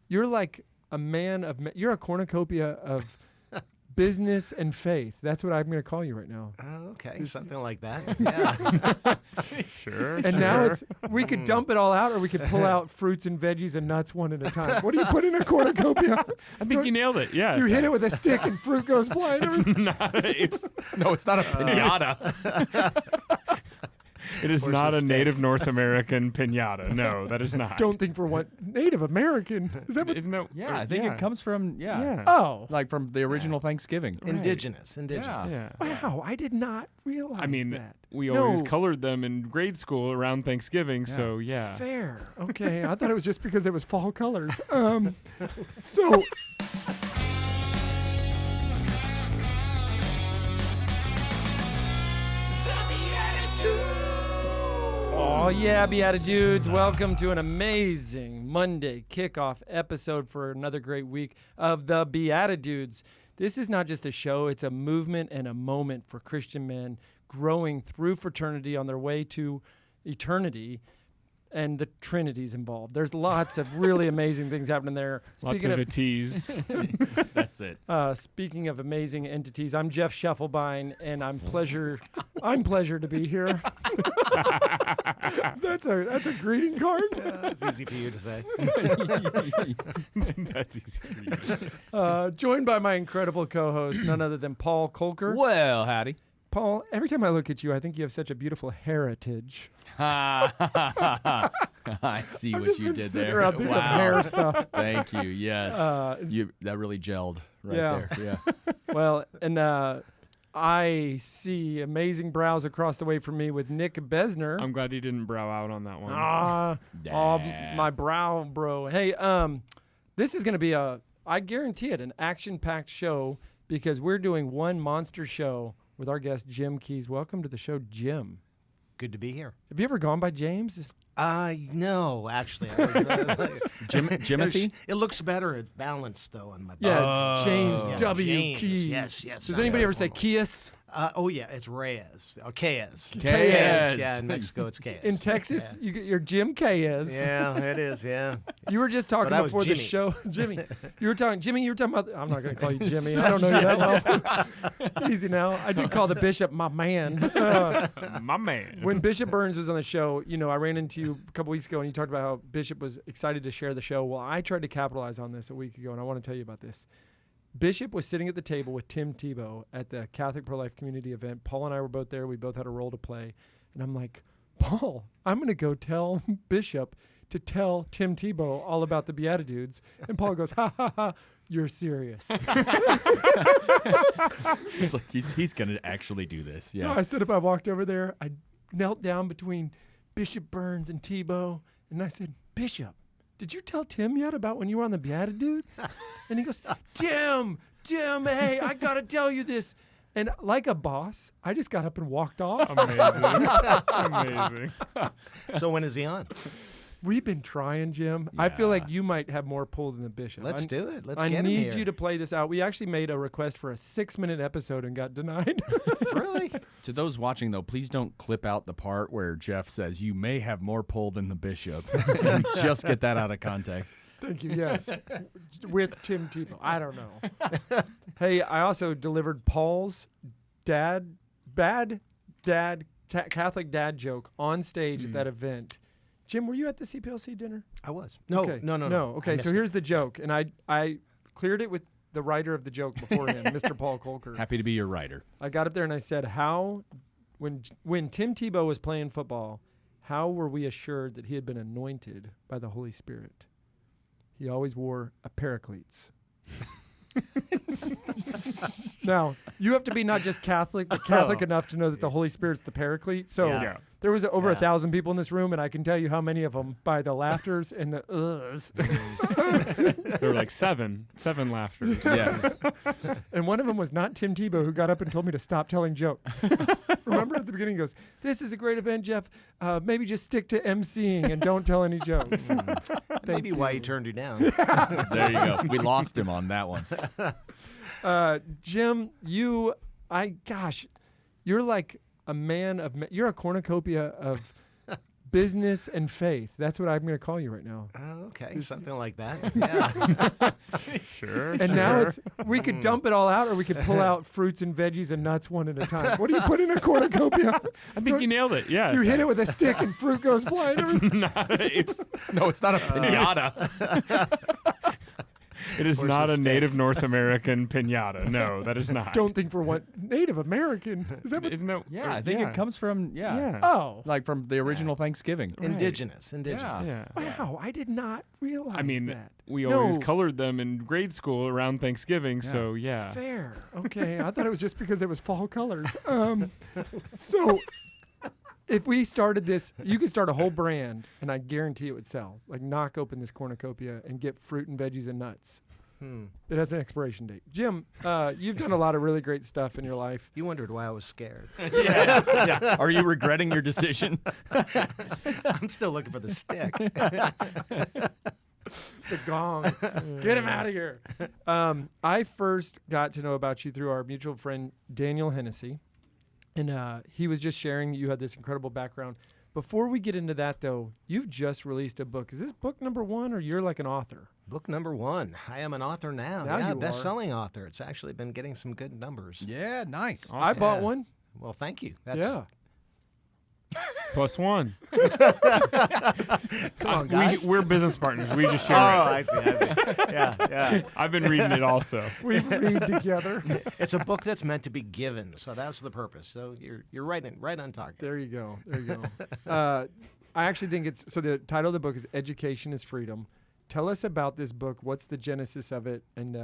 you're like a man of, you're a cornucopia of business and faith. That's what I'm going to call you right now. Oh, okay, something like that. Yeah. Sure. And now we could dump it all out, or we could pull out fruits and veggies and nuts one at a time. What do you put in a cornucopia? I think you nailed it. Yeah. You hit it with a stick and fruit goes flying everywhere. It's not a pinata. It is not a Native North American pinata. No, that is not. Don't think for what Native American. Is that what? Isn't that, Yeah, I think it comes from Oh. like from the original Thanksgiving. Indigenous. Yeah. Wow, I did not realize I mean, that. we always colored them in grade school around Thanksgiving, so yeah. Fair. Okay, I thought it was just because it was fall colors. So... Oh, yeah, BeatiDudes. Welcome to an amazing Monday kickoff episode for another great week of the BeatiDudes. This is not just a show, it's a movement and a moment for Christian men growing through fraternity on their way to eternity, and the Trinity's involved. There's lots of really amazing things happening there. Lots of teas. That's it. Speaking of amazing entities, I'm Jeff Scheffelbein, and I'm pleasure to be here. That's a greeting card. It's easy for you to say. That's easy for you to say. Joined by my incredible co-host, none other than Paul Kolker. Well, howdy. Paul, every time I look at you, I think you have such a beautifable heritage. I see I've what just you been did sitting there. around thinking of hair stuff. Thank you. Yes. That really gelled right there. Yeah. Well, and I see amazing brows across the way from me with Nick Besner. I'm glad you didn't brow out on that one. My brow, bro. Hey, this is going to be I guarantee it, an action-packed show because we're doing one monster show with our guest, Jim Keys. Welcome to the show, Jim. Good to be here. Have you ever gone by James? No, actually. I was Jimothy? It looks better. It's balanced, though, on my back. Yeah, James W. James. Keys. Yes. Does anybody ever say Kias? It's Reyes. Keyes. Keyes. Yeah, in Mexico, it's Keyes. In Texas, you're Jim Keyes. Yeah, it is, yeah. You were just talking But I was before the Jimmy. show. Jimmy, you were talking about, I'm not going to call you Jimmy. I don't know you that well. Easy now. I did call the bishop my man. My man. When Bishop Burns was on the show, I ran into you a couple weeks ago and you talked about how Bishop was excited to share the show. Well, I tried to capitalize on this a week ago and I want to tell you about this. Bishop was sitting at the table with Tim Tebow at the Catholic Pro-Life Community event. Paul and I were both there. We both had a role to play. And I'm like, Paul, I'm going to go tell Bishop to tell Tim Tebow all about the BeatiDudes. And Paul goes, ha, ha, ha, you're serious. He's like, he's going to actually do this. Yeah. So I stood up, I walked over there. I knelt down between Bishop Burns and Tebow. And I said, Bishop, did you tell Tim yet about when you were on the BeatiDudes? And he goes, Tim, hey, I got to tell you this. And like a boss, I just got up and walked off. Amazing. So when is he on? We've been trying, Jim. I feel like you might have more pull than the Bishop. Let's do it. Let's I get him need here. you to play this out. We actually made a request for a 6-minute episode and got denied. Really? To those watching, though, please don't clip out the part where Jeff says, you may have more pull than the bishop. Just get that out of context. Thank you, yes. With Tim Tebow. I don't know. Hey, I also delivered Paul's Catholic dad joke on stage at that event. Jim, were you at the CPLC dinner? I was. No. Okay, so here's the joke. And I cleared it with the writer of the joke beforehand, Mr. Paul Kolker. Happy to be your writer. I got up there and I said, when Tim Tebow was playing football, how were we assured that he had been anointed by the Holy Spirit? He always wore a paracletes. Now, you have to be not just Catholic, but Catholic enough to know that the Holy Spirit's the paraclete. So there was over 1,000 people in this room, and I can tell you how many of them by the laughters and the uhs. There were like seven laughters. Yes. And one of them was not Tim Tebow, who got up and told me to stop telling jokes. Remember at the beginning, he goes, "This is a great event, Jeff. Maybe just stick to emceeing and don't tell any jokes." Maybe why he turned you down. There you go. We lost him on that one. Jim, you're like a man of, you're a cornucopia of business and faith. That's what I'm going to call you right now. Oh, okay, something like that. Yeah. Sure. And now we could dump it all out, or we could pull out fruits and veggies and nuts one at a time. What do you put in a cornucopia? I think you nailed it. Yeah. You hit it with a stick and fruit goes flying. It's not a pinata. It is not a Native North American pinata. No, that is not. Don't think for one Native American. Is that what? Isn't that, Yeah, I think it comes from Oh. like from the original Thanksgiving. Indigenous. Yeah. Wow, I did not realize I mean, that. we always colored them in grade school around Thanksgiving, so yeah. Fair. Okay, I thought it was just because it was fall colors. So if we started this, you could start a whole brand, and I guarantee it would sell. Like, knock open this cornucopia and get fruit and veggies and nuts. It has an expiration date. Jim, you've done a lot of really great stuff in your life. You wondered why I was scared. Yeah. Are you regretting your decision? I'm still looking for the stick. The gong. Get him out of here. I first got to know about you through our mutual friend, Daniel Hennessy. And he was just sharing you had this incredible background. Before we get into that, though, you've just released a book. Is this book number 1, or you're like an author? Book number 1. I am an author now. Now you are. Best-selling author. It's actually been getting some good numbers. Yeah, nice. Awesome. I bought one. Well, thank you. That's, Yeah. +1. Come on, guys. We're business partners. We just share it. I see. Yeah. I've been reading it also. We read together. It's a book that's meant to be given, so that's the purpose. So you're right on target. There you go. I actually think so the title of the book is Education is Freedom. Tell us about this book. What's the genesis of it? And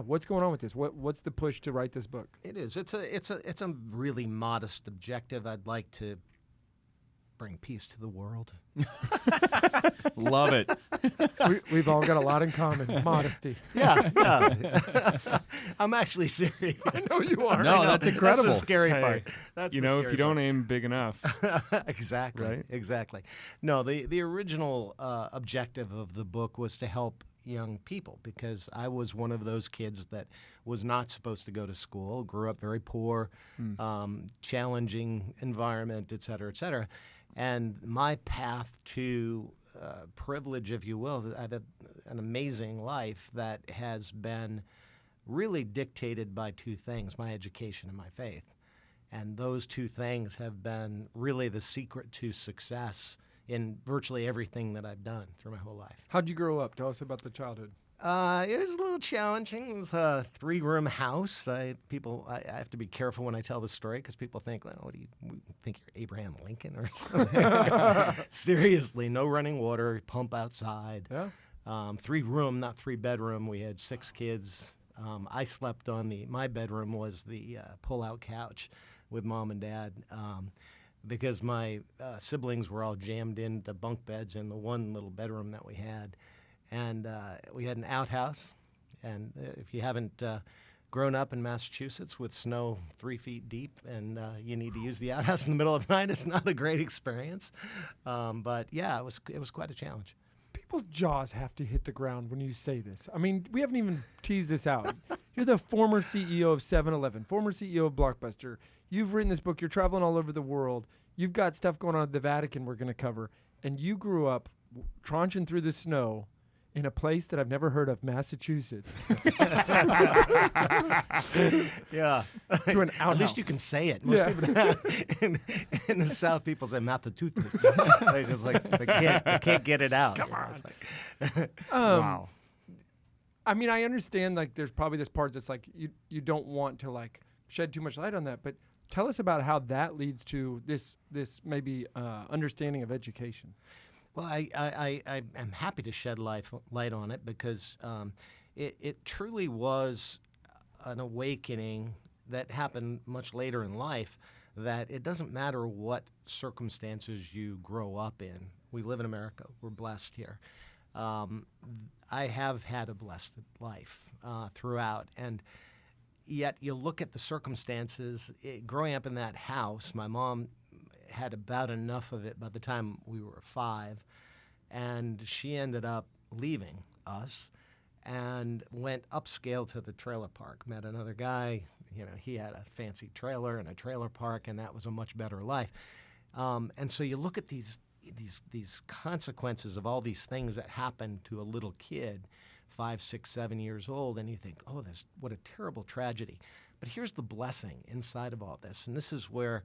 what's going on with this? What's the push to write this book? It is. It's a really modest objective. I'd like to bring peace to the world. Love it. We've all got a lot in common. Modesty. Yeah. I'm actually serious. I know you are. No, that's incredible. That's the scary Hey, part. That's the if scary you don't part. aim big enough. Exactly. Right? Exactly. No, the original objective of the book was to help young people, because I was one of those kids that was not supposed to go to school, grew up very poor, challenging environment, et cetera, et cetera. And my path to privilege, if you will, I've had an amazing life that has been really dictated by two things, my education and my faith. And those two things have been really the secret to success in virtually everything that I've done through my whole life. How'd you grow up? Tell us about the childhood. It was a little challenging. It was a 3-room house. I have to be careful when I tell the story, because people think, well, what do you think, you're Abraham Lincoln or something? Seriously, no running water, pump outside. Yeah. 3-room, not 3-bedroom. We had 6 kids. I slept on my bedroom was the pull-out couch with mom and dad. Because my siblings were all jammed into bunk beds in the one little bedroom that we had. And we had an outhouse. And if you haven't grown up in Massachusetts with snow 3 feet deep and you need to use the outhouse in the middle of the night, it's not a great experience. But yeah, it was quite a challenge. People's jaws have to hit the ground when you say this. I mean, we haven't even teased this out. You're the former CEO of 7-Eleven, former CEO of Blockbuster. You've written this book. You're traveling all over the world. You've got stuff going on at the Vatican we're going to cover. And you grew up tranching through the snow in a place that I've never heard of, Massachusetts. Yeah. To an outhouse. At least you can say it. Most people in the South, people say Massachusetts. They just they can't get it out. Come on. Wow. I mean, I understand there's probably this part that's you don't want to shed too much light on that, but tell us about how that leads to this maybe understanding of education. Well, I'm happy to shed light on it, because it truly was an awakening that happened much later in life, that it doesn't matter what circumstances you grow up in. We live in America. We're blessed here. I have had a blessed life throughout, and yet you look at the circumstances. Growing up in that house, my mom had about enough of it by the time we were 5, and she ended up leaving us and went upscale to the trailer park, met another guy. He had a fancy trailer and a trailer park, and that was a much better life. And so you look at these these consequences of all these things that happen to a little kid, 5, 6, 7 years old, and you think, oh, what a terrible tragedy. But here's the blessing inside of all this, and this is where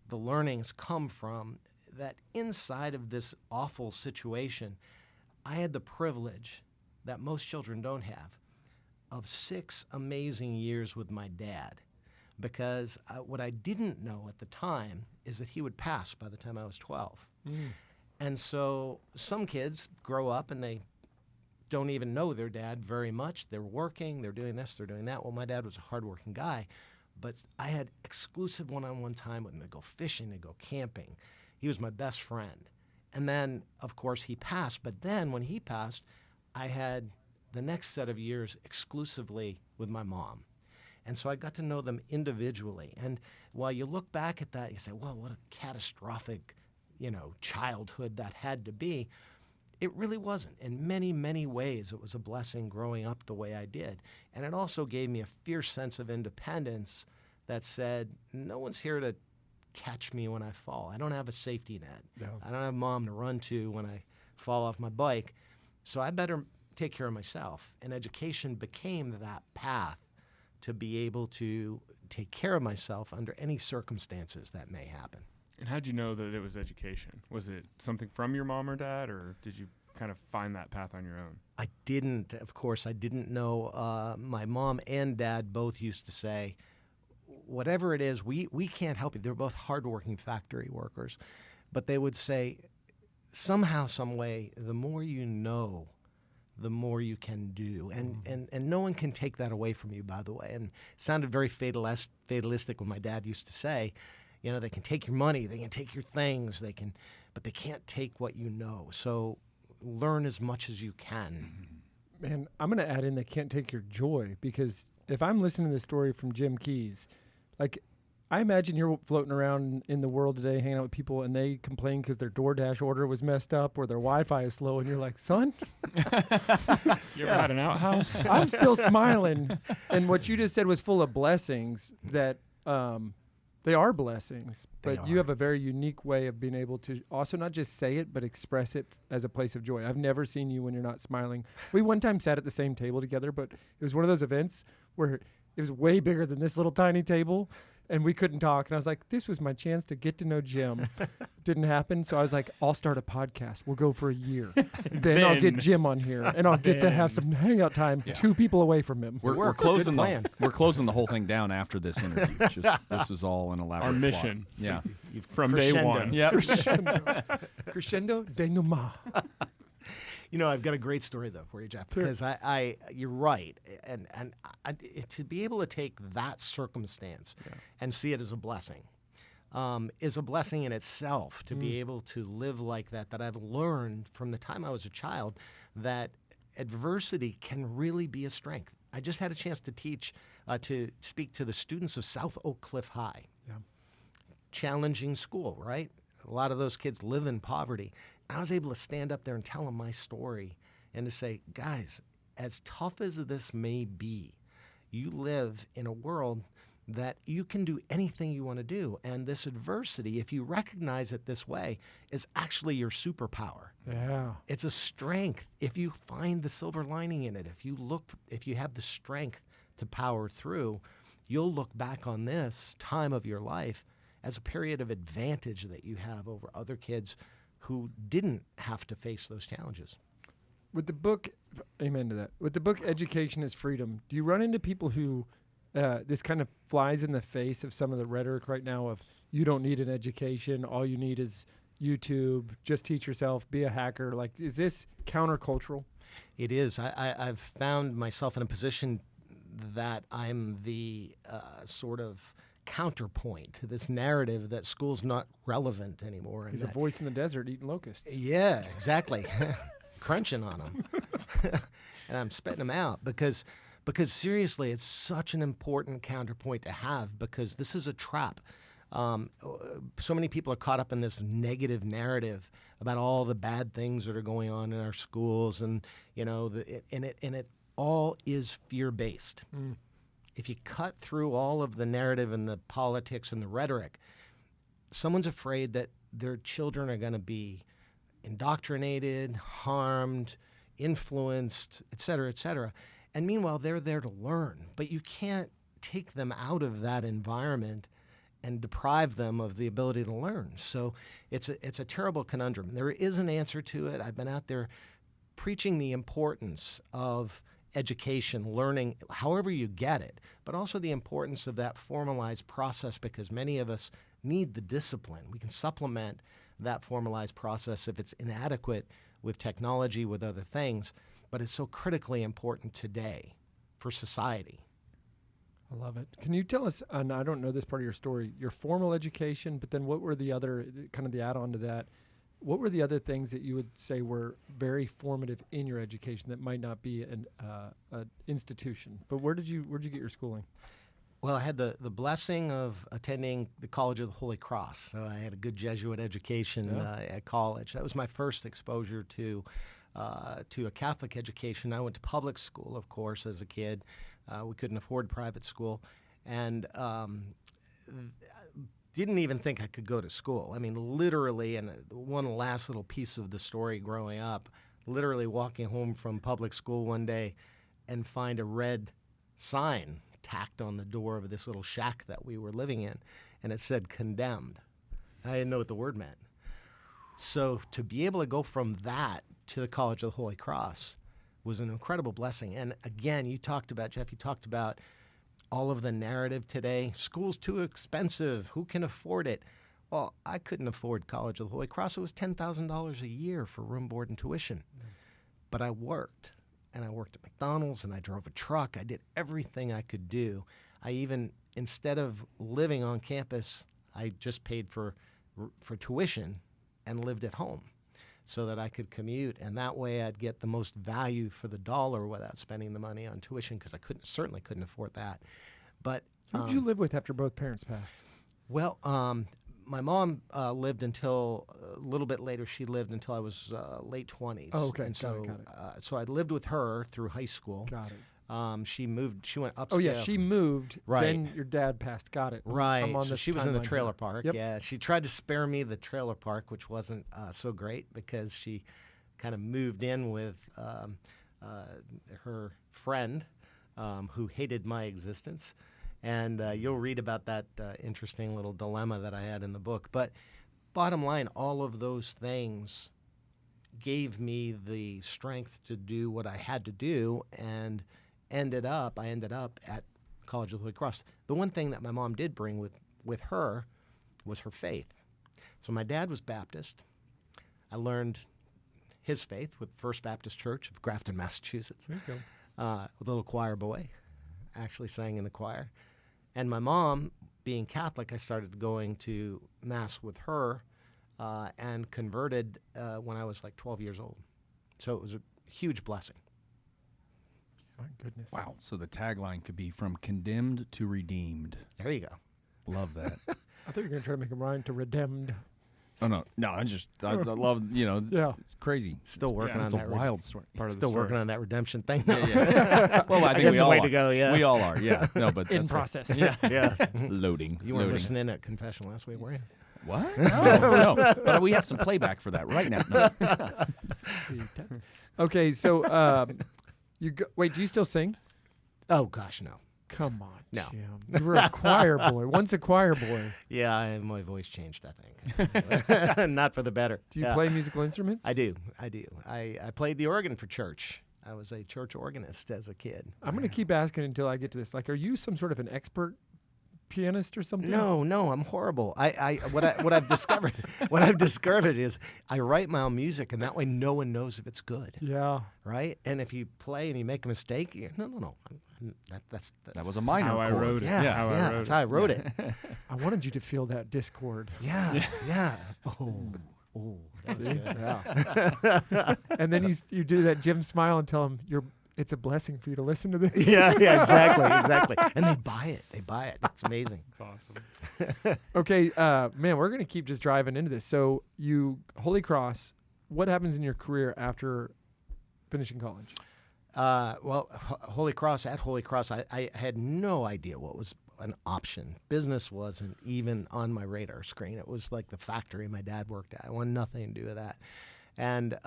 the learnings come from, that inside of this awful situation, I had the privilege that most children don't have of 6 amazing years with my dad. Because what I didn't know at the time is that he would pass by the time I was 12. And so some kids grow up and they don't even know their dad very much. They're working, they're doing this, they're doing that. Well, my dad was a hardworking guy, but I had exclusive one-on-one time with him to go fishing, to go camping. He was my best friend. And then, of course, he passed. But then when he passed, I had the next set of years exclusively with my mom. And so I got to know them individually. And while you look back at that, you say, well, what a catastrophic, childhood that had to be. It really wasn't. In many, many ways, it was a blessing growing up the way I did. And it also gave me a fierce sense of independence that said, no one's here to catch me when I fall. I don't have a safety net. No. I don't have mom to run to when I fall off my bike. So I better take care of myself. And education became that path to be able to take care of myself under any circumstances that may happen. And how'd you know that it was education? Was it something from your mom or dad, or did you kind of find that path on your own? I didn't, of course, I didn't know. My mom and dad both used to say, whatever it is, we can't help you. They're both hardworking factory workers. But they would say, somehow, some way, the more you know, the more you can do. And no one can take that away from you, by the way. And it sounded very fatalistic when my dad used to say, they can take your money, they can take your things, but they can't take what you know. So learn as much as you can. Man, I'm going to add in they can't take your joy, because if I'm listening to this story from Jim Keyes, I imagine you're floating around in the world today, hanging out with people, and they complain because their DoorDash order was messed up or their Wi-Fi is slow, and you're like, son? You ever had an outhouse? I'm still smiling. And what you just said was full of blessings that they are blessings, but you have a very unique way of being able to also not just say it, but express it as a place of joy. I've never seen you when you're not smiling. We one time sat at the same table together, but it was one of those events where it was way bigger than this little tiny table, and we couldn't talk. And I was like, this was my chance to get to know Jim. Didn't happen, so I was like, I'll start a podcast. We'll go for a year. Then I'll get Jim on here, and I'll get to have some hangout time 2 people away from him. We're closing the whole thing down after this interview. This was all an elaborate Our mission. Plot. Yeah. From day one. Yeah. Crescendo denouement. I've got a great story, though, for you, Jeff, because you're right. And to be able to take that circumstance and see it as a blessing is a blessing in itself, to be able to live like that I've learned from the time I was a child that adversity can really be a strength. I just had a chance to speak to the students of South Oak Cliff High. Yeah. Challenging school, right? A lot of those kids live in poverty. I was able to stand up there and tell them my story and to say, guys, as tough as this may be, you live in a world that you can do anything you want to do. And this adversity, if you recognize it this way, is actually your superpower. Yeah. It's a strength. If you find the silver lining in it, if you have the strength to power through, you'll look back on this time of your life as a period of advantage that you have over other kids who didn't have to face those challenges. With the book, amen to that. With the book, Education is Freedom, do you run into people who this kind of flies in the face of some of the rhetoric right now of you don't need an education, all you need is YouTube, just teach yourself, be a hacker? Is this countercultural? It is. I've found myself in a position that I'm the sort of counterpoint to this narrative that school's not relevant anymore. He's a voice in the desert eating locusts. Yeah, exactly. Crunching on them. And I'm spitting them out because seriously, it's such an important counterpoint to have, because this is a trap. So many people are caught up in this negative narrative about all the bad things that are going on in our schools, and it all is fear-based. If you cut through all of the narrative and the politics and the rhetoric, someone's afraid that their children are going to be indoctrinated, harmed, influenced, et cetera, et cetera. And meanwhile, they're there to learn. But you can't take them out of that environment and deprive them of the ability to learn. So it's a terrible conundrum. There is an answer to it. I've been out there preaching the importance of education, learning, however you get it, but also the importance of that formalized process, because many of us need the discipline. We can supplement that formalized process if it's inadequate with technology, with other things, but it's so critically important today for society. I love it. Can you tell us, and I don't know this part of your story, your formal education, but then what were the other, kind of the add-on to that, what were the other things that you would say were very formative in your education that might not be an institution? But where'd you get your schooling? Well, I had the blessing of attending the College of the Holy Cross. So I had a good Jesuit education at college. That was my first exposure to a Catholic education. I went to public school, of course, as a kid. We couldn't afford private school. And didn't even think I could go to school. I mean, literally, and one last little piece of the story growing up, literally walking home from public school one day and find a red sign tacked on the door of this little shack that we were living in, and it said condemned. I didn't know what the word meant. So to be able to go from that to the College of the Holy Cross was an incredible blessing. And again, Jeff, you talked about all of the narrative today. School's too expensive. Who can afford it? Well, I couldn't afford College of the Holy Cross. It was $10,000 a year for room, board, and tuition. But I worked. And I worked at McDonald's, and I drove a truck. I did everything I could do. I even, instead of living on campus, I just paid for tuition and lived at home so that I could commute. And that way I'd get the most value for the dollar without spending the money on tuition, because I certainly couldn't afford that. But who did you live with after both parents passed? Well, my mom lived until a little bit later. She lived until I was late 20s. Oh, okay. And Got it. So I lived with her through high school. Got it. She moved. She went upscale. Oh, yeah. She moved. Right. Then your dad passed. Got it. Right. I'm on So this she was in the timeline trailer here. park. Yep. Yeah. She tried to spare me the trailer park, which wasn't so great, because she kind of moved in with her friend who hated my existence. And you'll read about that interesting little dilemma that I had in the book. But bottom line, all of those things gave me the strength to do what I had to do, and I ended up at College of the Holy Cross. The one thing that my mom did bring with her was her faith. So my dad was Baptist. I learned his faith with First Baptist Church of Grafton, Massachusetts. There you go. A little choir boy, actually sang in the choir. And my mom, being Catholic, I started going to Mass with her and converted when I was like 12 years old. So it was a huge blessing. My goodness. Wow. So the tagline could be from condemned to redeemed. There you go. Love that. I thought you were going to try to make a rhyme to redeemed. Oh, no. I love, Yeah. it's crazy. Still working on It's a that. wild story. Part of the Still story. working on that redemption thing. Yeah. Well, I think guess we a all way are. to go, yeah. We all are, yeah. No, but In that's what- process. Yeah. Yeah. Loading. You weren't loading. listening at confession last week, were you? What? No. But we have some playback for that right now. No. Okay, so wait, do you still sing? Oh, gosh, no. Come on, No. Jim. You were a choir boy. Once a choir boy. Yeah, my voice changed, I think. Not for the better. Do you Yeah. play musical instruments? I do. I played the organ for church. I was a church organist as a kid. I'm going to keep asking until I get to this. Like, are you some sort of an expert pianist or something? No, I'm horrible. What I've discovered is I write my own music, and that way no one knows if it's good, Yeah. right? And if you play and you make a mistake, no. That's That was a minor How I chord. wrote it. yeah, How I wrote that's it. how I wrote it. I wanted you to feel that discord. Yeah. Oh, that was See? good. Yeah. And then you do that Jim smile and tell him it's a blessing for you to listen to this. Yeah, exactly. And they buy it. It's amazing. It's awesome. Okay, man, we're going to keep just driving into this. So Holy Cross, what happens in your career after finishing college? Well, Holy Cross, I had no idea what was an option. Business wasn't even on my radar screen. It was like the factory my dad worked at. I wanted nothing to do with that. And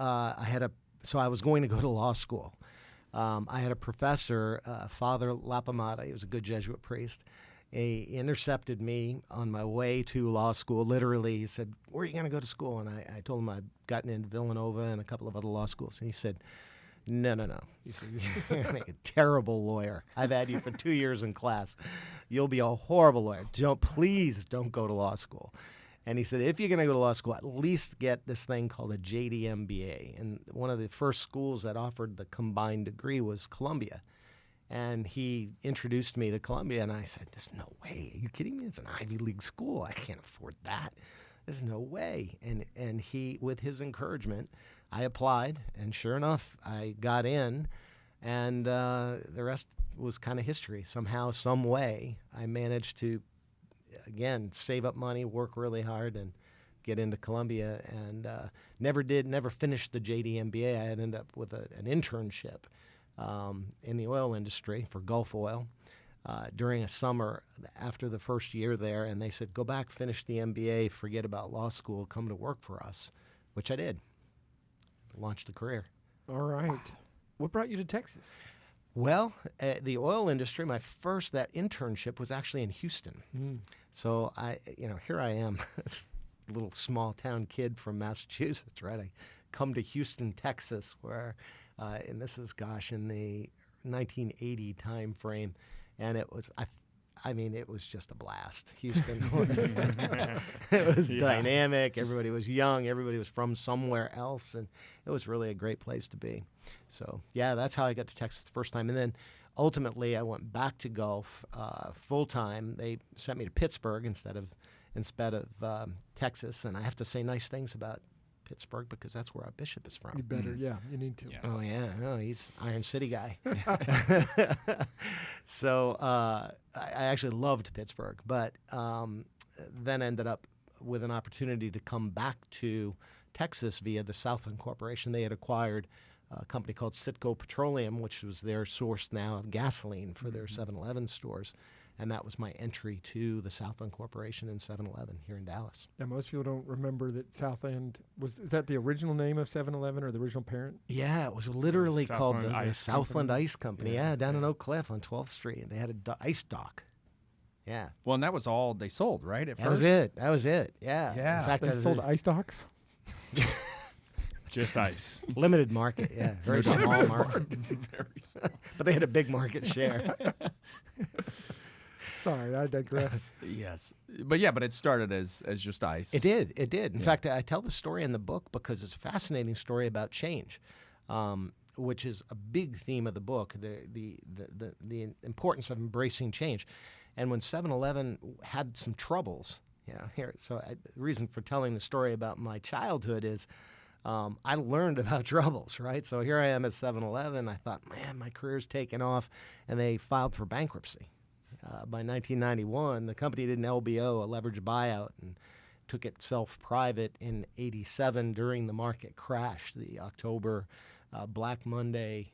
so I was going to go to law school. I had a professor, Father Lapamata. He was a good Jesuit priest. He intercepted me on my way to law school. Literally, he said, "Where are you going to go to school?" And I told him I'd gotten into Villanova and a couple of other law schools. And he said, No. He said, "You're going to make a terrible lawyer. I've had you for 2 years in class. You'll be a horrible lawyer. Please don't go to law school." And he said, if you're going to go to law school, at least get this thing called a JD MBA. And one of the first schools that offered the combined degree was Columbia. And he introduced me to Columbia, and I said, "There's no way. Are you kidding me? It's an Ivy League school. I can't afford that. There's no way." And he, with his encouragement, I applied, and sure enough, I got in, and the rest was kind of history. Somehow, some way, I managed to, again, save up money, work really hard, and get into Columbia, and never finished the JD MBA. I ended up with an internship in the oil industry for Gulf Oil during a summer after the first year there, and they said, "Go back, finish the MBA, forget about law school, come to work for us," which I did. Launched a career. All right. What brought you to Texas? Well, the oil industry, that internship was actually in Houston. So here I am, this little small town kid from Massachusetts, right? I come to Houston, Texas, where, and this is, in the 1980 time frame, and it was, it was just a blast. Houston was, it was dynamic. Everybody was young. Everybody was from somewhere else, and it was really a great place to be. So, that's how I got to Texas the first time. And then ultimately, I went back to Gulf full time. They sent me to Pittsburgh instead of Texas, and I have to say nice things about Pittsburgh because that's where our bishop is from. You better, you need to. Yes. Oh yeah, he's Iron City guy. So I actually loved Pittsburgh, but then ended up with an opportunity to come back to Texas via the Southland Corporation. They had acquired a company called Citgo Petroleum, which was their source now of gasoline for their 7-Eleven stores. And that was my entry to the Southland Corporation in 7-Eleven here in Dallas. Yeah, most people don't remember that Southland is that the original name of 7-Eleven or the original parent? Yeah, it was literally called the Ice Southland Company. Ice Company. Yeah, down in Oak Cliff on 12th Street. They had an ice dock. Yeah. Well, and that was all they sold, right? At That first? was it. Yeah. Yeah. In fact, They sold ice docks? Just ice. limited market. Yeah. Very small market. Very small. But they had a big market share. Sorry, I digress. Yes. But it started as just ice. It did. In fact, I tell the story in the book because it's a fascinating story about change, which is a big theme of the book, the importance of embracing change. And when 7-Eleven had some troubles, the reason for telling the story about my childhood is I learned about troubles, right? So here I am at 7-Eleven. I thought, man, my career's taken off, and they filed for bankruptcy. By 1991, the company did an LBO, a leveraged buyout, and took itself private in '87 during the market crash, the October Black Monday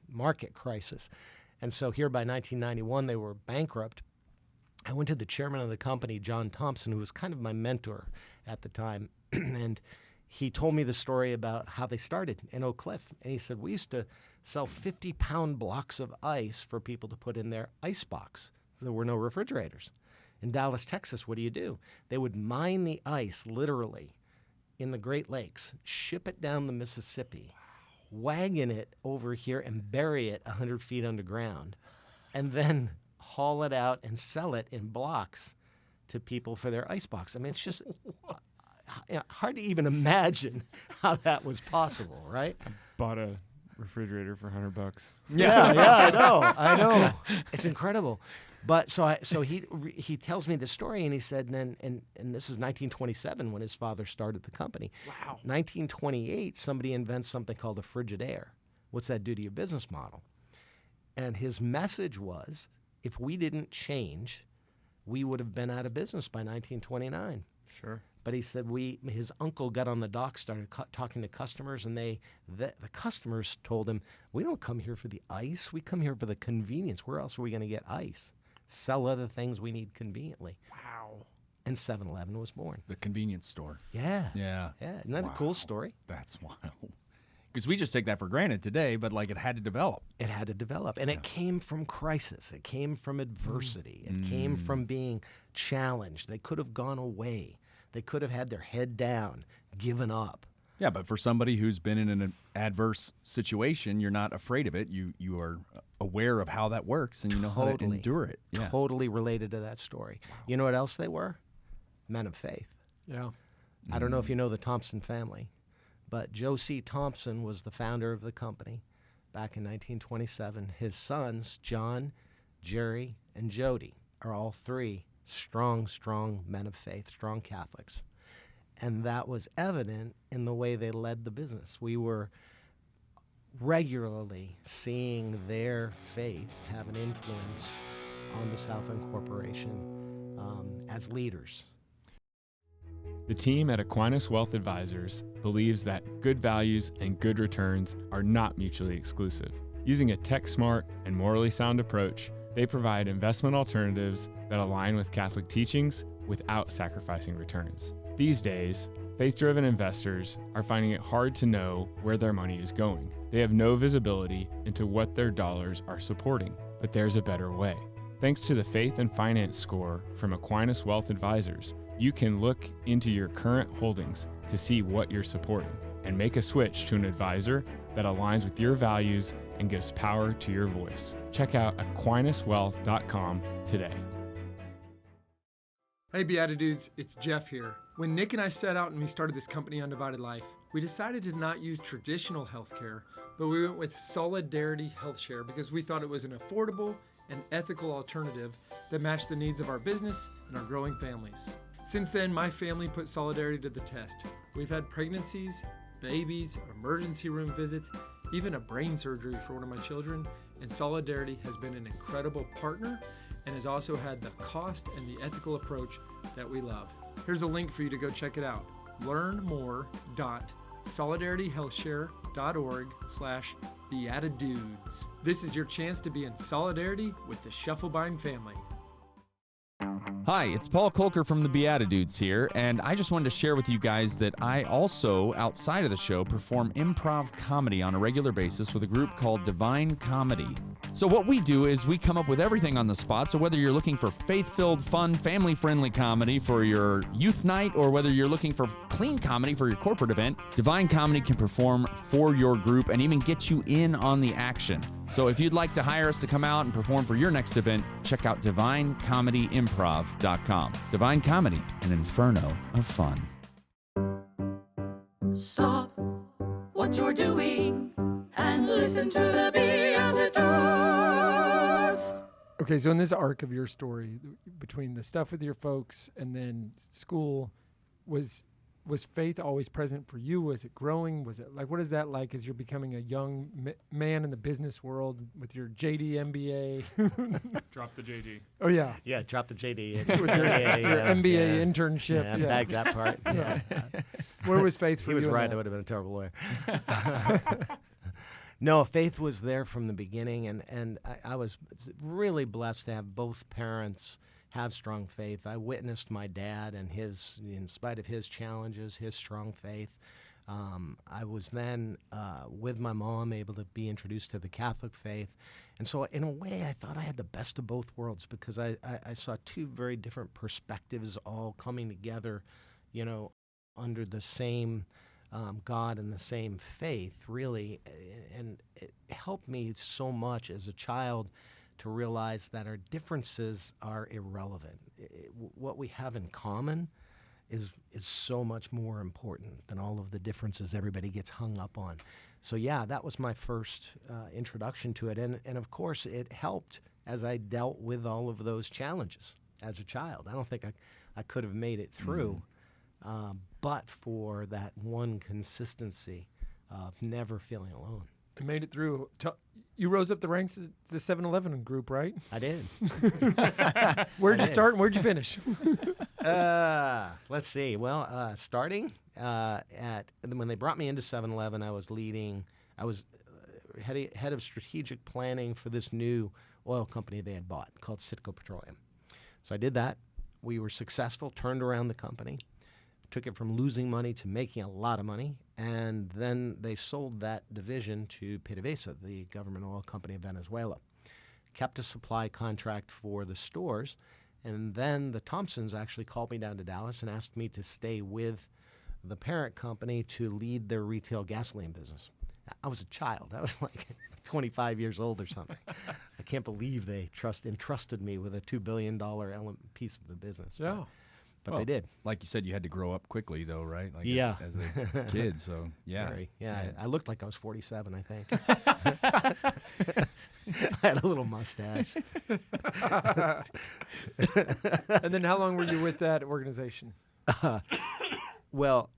market crisis. And so here by 1991, they were bankrupt. I went to the chairman of the company, John Thompson, who was kind of my mentor at the time, and he told me the story about how they started in Oak Cliff. And he said, we used to sell 50-pound blocks of ice for people to put in their ice box. There were no refrigerators. In Dallas, Texas, what do? They would mine the ice, literally, in the Great Lakes, ship it down the Mississippi, wagon it over here, and bury it 100 feet underground, and then haul it out and sell it in blocks to people for their ice box. I mean, it's just hard to even imagine how that was possible, right? Bought a refrigerator for $100. Yeah, I know. It's incredible. But so he tells me the story, and he said, and this is 1927 when his father started the company. Wow. 1928, somebody invents something called a Frigidaire. What's that do to your business model? And his message was, if we didn't change, we would have been out of business by 1929. Sure. But he said his uncle got on the dock, started talking to customers, and the customers told him, we don't come here for the ice. We come here for the convenience. Where else are we going to get ice? Sell other things we need conveniently. Wow. and 7-Eleven was born. The convenience store. Yeah. Yeah. Yeah. Isn't that a cool story? That's wild. Because we just take that for granted today, but like it had to develop. It had to develop. And it came from crisis. It came from adversity. It came from being challenged. They could have gone away. They could have had their head down, given up. Yeah, but for somebody who's been in an adverse situation, you're not afraid of it. You are aware of how that works, and you know how to endure it. Yeah. Totally related to that story. Wow. You know what else they were? Men of faith. Yeah. I don't know if you know the Thompson family, but Joe C. Thompson was the founder of the company back in 1927. His sons, John, Jerry, and Jody, are all three strong men of faith, strong Catholics. And that was evident in the way they led the business. We were regularly seeing their faith have an influence on the Southland Corporation as leaders. The team at Aquinas Wealth Advisors believes that good values and good returns are not mutually exclusive. Using a tech-smart and morally sound approach, they provide investment alternatives that align with Catholic teachings without sacrificing returns. These days, faith-driven investors are finding it hard to know where their money is going. They have no visibility into what their dollars are supporting, but there's a better way. Thanks to the Faith and Finance Score from Aquinas Wealth Advisors, you can look into your current holdings to see what you're supporting and make a switch to an advisor that aligns with your values and gives power to your voice. Check out AquinasWealth.com today. Hey BeatiDudes, it's Jeff here. When Nick and I set out and we started this company, Undivided Life, we decided to not use traditional healthcare, but we went with Solidarity HealthShare because we thought it was an affordable and ethical alternative that matched the needs of our business and our growing families. Since then, my family put Solidarity to the test. We've had pregnancies, babies, emergency room visits, even a brain surgery for one of my children, and Solidarity has been an incredible partner and has also had the cost and the ethical approach that we love. Here's a link for you to go check it out. learnmore.solidarityhealthshare.org/BeatiDudes. This is your chance to be in solidarity with the Scheffelbein family. Hi, it's Paul Kolker from the BeatiDudes here, and I just wanted to share with you guys that I also, outside of the show, perform improv comedy on a regular basis with a group called Divine Comedy. So what we do is we come up with everything on the spot, so whether you're looking for faith-filled, fun, family-friendly comedy for your youth night, or whether you're looking for clean comedy for your corporate event, Divine Comedy can perform for your group and even get you in on the action. So if you'd like to hire us to come out and perform for your next event, check out DivineComedyImprov.com. Divine Comedy, an inferno of fun. Stop what you're doing and listen to the BeatiDudes. Okay, so in this arc of your story, between the stuff with your folks and then school, was faith always present for you? Was it growing? Was it like, what is that like as you're becoming a young man in the business world with your JD MBA? Drop the JD. Oh, yeah. Yeah, drop the JD. With your MBA internship. Yeah, bag that part. Yeah. Where was faith for he you? He was right. I would have been a terrible lawyer. No, faith was there from the beginning, and I was really blessed to have both parents have strong faith. I witnessed my dad and his, in spite of his challenges, his strong faith. I was then, with my mom, able to be introduced to the Catholic faith. And so in a way, I thought I had the best of both worlds because I saw two very different perspectives all coming together, you know, under the same God and the same faith, really. And it helped me so much as a child to realize that our differences are irrelevant. What we have in common is so much more important than all of the differences everybody gets hung up on. So yeah, that was my first introduction to it. And of course, it helped as I dealt with all of those challenges as a child. I don't think I could have made it through, but for that one consistency of never feeling alone. I made it through. You rose up the ranks at the 7-Eleven group, right? I did. Where'd you start and where'd you finish? Let's see. Well, starting when they brought me into 7-Eleven, I was head of strategic planning for this new oil company they had bought called Citgo Petroleum. So I did that. We were successful, turned around the company, took it from losing money to making a lot of money, and then they sold that division to PDVSA, the government oil company of Venezuela. Kept a supply contract for the stores, and then the Thompsons actually called me down to Dallas and asked me to stay with the parent company to lead their retail gasoline business. I was a child. I was like 25 years old or something. I can't believe they entrusted me with a $2 billion piece of the business. Yeah. But they did. Like you said, you had to grow up quickly, though, right? Like Yeah. As a kid, so yeah. Very, yeah. I looked like I was 47, I think. I had a little mustache. And then how long were you with that organization? Well,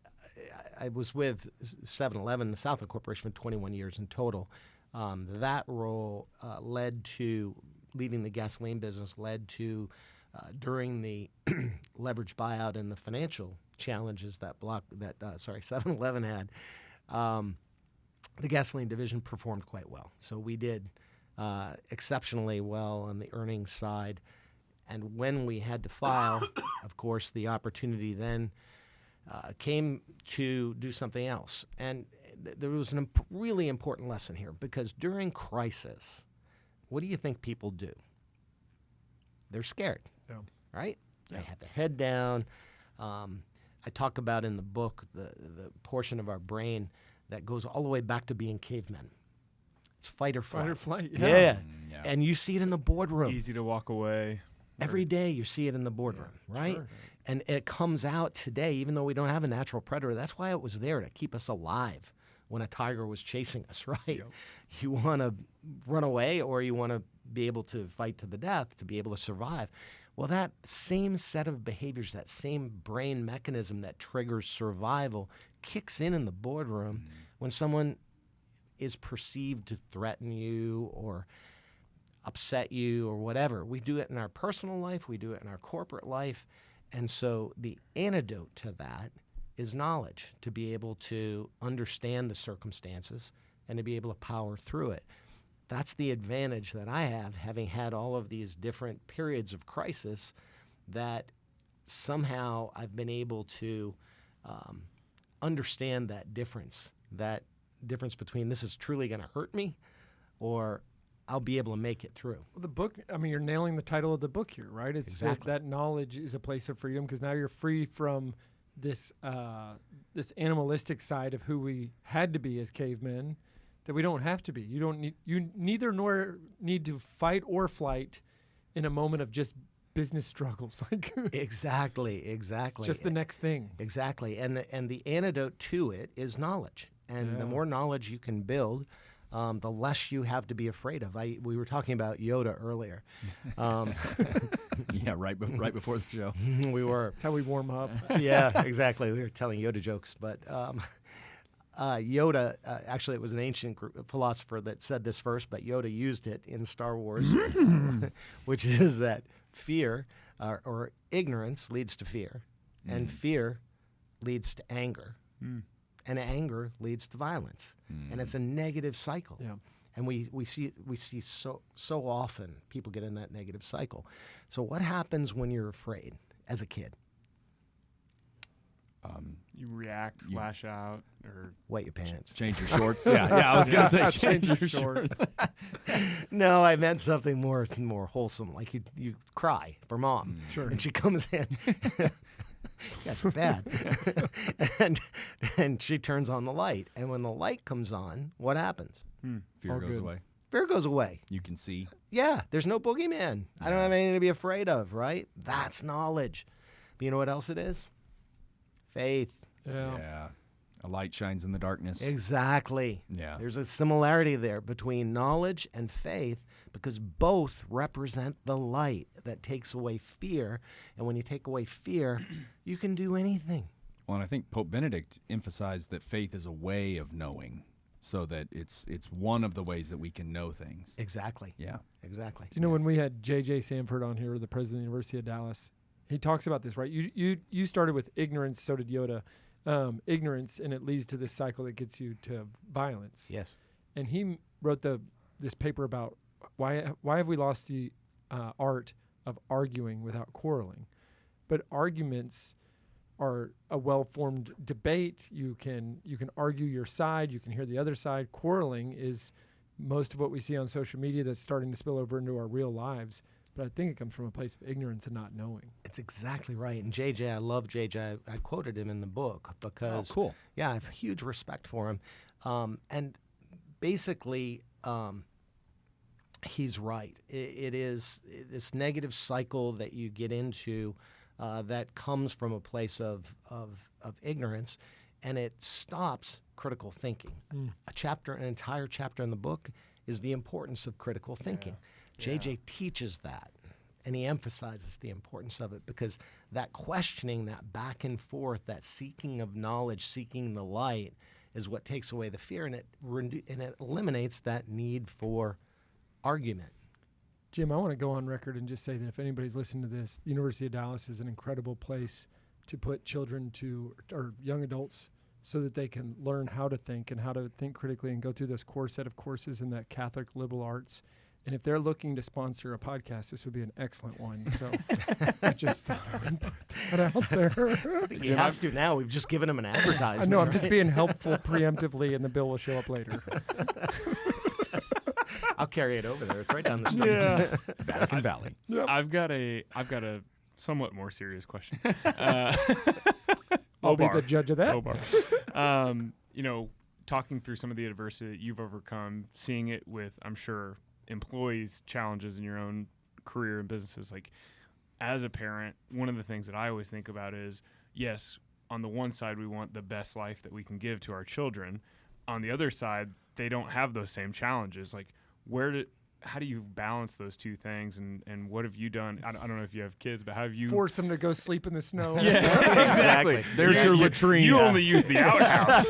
I was with 7-Eleven, the Southland Corporation, for 21 years in total. That role led to leading the gasoline business, led to during the leverage buyout and the financial challenges that 7-Eleven had, the gasoline division performed quite well. So we did exceptionally well on the earnings side. And when we had to file, of course, the opportunity then came to do something else. And there was a really important lesson here, because during crisis, what do you think people do? They're scared, right? They have their head down. I talk about in the book the portion of our brain that goes all the way back to being cavemen. It's fight or flight. Fight or flight, Yeah. And you see it in the boardroom. Easy to walk away. Every day you see it in the boardroom, right? Sure. And it comes out today, even though we don't have a natural predator. That's why it was there, to keep us alive when a tiger was chasing us, right? Yep. You want to run away, or you want to be able to fight to the death to be able to survive. Well, that same set of behaviors, that same brain mechanism that triggers survival kicks in the boardroom when someone is perceived to threaten you or upset you or whatever. We do it in our personal life. We do it in our corporate life. And so the antidote to that is knowledge, to be able to understand the circumstances and to be able to power through it. That's the advantage that I have, having had all of these different periods of crisis, that somehow I've been able to understand that difference between this is truly going to hurt me or I'll be able to make it through. Well, the book, I mean, you're nailing the title of the book here, right? It's Exactly. that knowledge is a place of freedom, because now you're free from this this animalistic side of who we had to be as cavemen, that we don't have to be. You neither nor need to fight or flight in a moment of just business struggles. Like Exactly. just the next thing. Exactly. And the antidote to it is knowledge. And the more knowledge you can build, the less you have to be afraid of. We were talking about Yoda earlier. Yeah, right before the show. We were. That's how we warm up. Yeah, exactly. We were telling Yoda jokes. But Yoda, actually, it was an ancient philosopher that said this first, but Yoda used it in Star Wars, which is that fear or ignorance leads to fear, and fear leads to anger. And anger leads to violence, and it's a negative cycle. Yeah. And we see so often people get in that negative cycle. So what happens when you're afraid as a kid? You react, lash out, or Wet your pants. Change your shorts. Yeah, I was gonna say Change your shorts. No, I meant something more wholesome. Like you cry for mom, Sure. and she comes in. That's bad. and she turns on the light. And when the light comes on, what happens? Fear All goes good. away. Fear goes away. You can see. Yeah, there's no boogeyman. I don't have anything to be afraid of, right? That's knowledge. But you know what else it is? Faith. Yeah. A light shines in the darkness. Exactly. Yeah. There's a similarity there between knowledge and faith, because both represent the light that takes away fear. And when you take away fear, you can do anything. Well, and I think Pope Benedict emphasized that faith is a way of knowing, so that it's one of the ways that we can know things. Exactly. Yeah. Exactly. Do you know when we had J.J. Sanford on here, the president of the University of Dallas, he talks about this, right? You started with ignorance, so did Yoda. Ignorance, and it leads to this cycle that gets you to violence. Yes. And he wrote this paper about why have we lost the art of arguing without quarreling. But arguments are a well-formed debate. You can argue your side. You can hear the other side. Quarreling is most of what we see on social media that's starting to spill over into our real lives. But I think it comes from a place of ignorance and not knowing. It's exactly right. And JJ, I love JJ. I quoted him in the book because, cool. Yeah, I have huge respect for him. And basically, he's right. It is this negative cycle that you get into that comes from a place of ignorance, and it stops critical thinking. An entire chapter in the book is the importance of critical thinking. JJ teaches that, and he emphasizes the importance of it because that questioning, that back and forth, that seeking of knowledge, seeking the light is what takes away the fear, and it eliminates that need for argument. Jim, I want to go on record and just say that if anybody's listening to this, the University of Dallas is an incredible place to put children or young adults so that they can learn how to think and how to think critically and go through this core set of courses in that Catholic liberal arts. And if they're looking to sponsor a podcast, this would be an excellent one. So I just thought I would put that out there. I think he has to now. We've just given him an advertisement. I know, I'm right? just being helpful preemptively, and the bill will show up later. I'll carry it over there. It's right down the street. Yeah. Vatican Valley. I've got a somewhat more serious question. I'll be Obar. the judge of that. Obar. Talking through some of the adversity that you've overcome, seeing it with, I'm sure, employees' challenges in your own career and businesses. Like, as a parent, one of the things that I always think about is, yes, on the one side, we want the best life that we can give to our children. On the other side, they don't have those same challenges. Like, how do you balance those two things, and what have you done? I don't know if you have kids, but how have you Force them to go sleep in the snow. Yeah, exactly. There's your latrine. You only use the outhouse.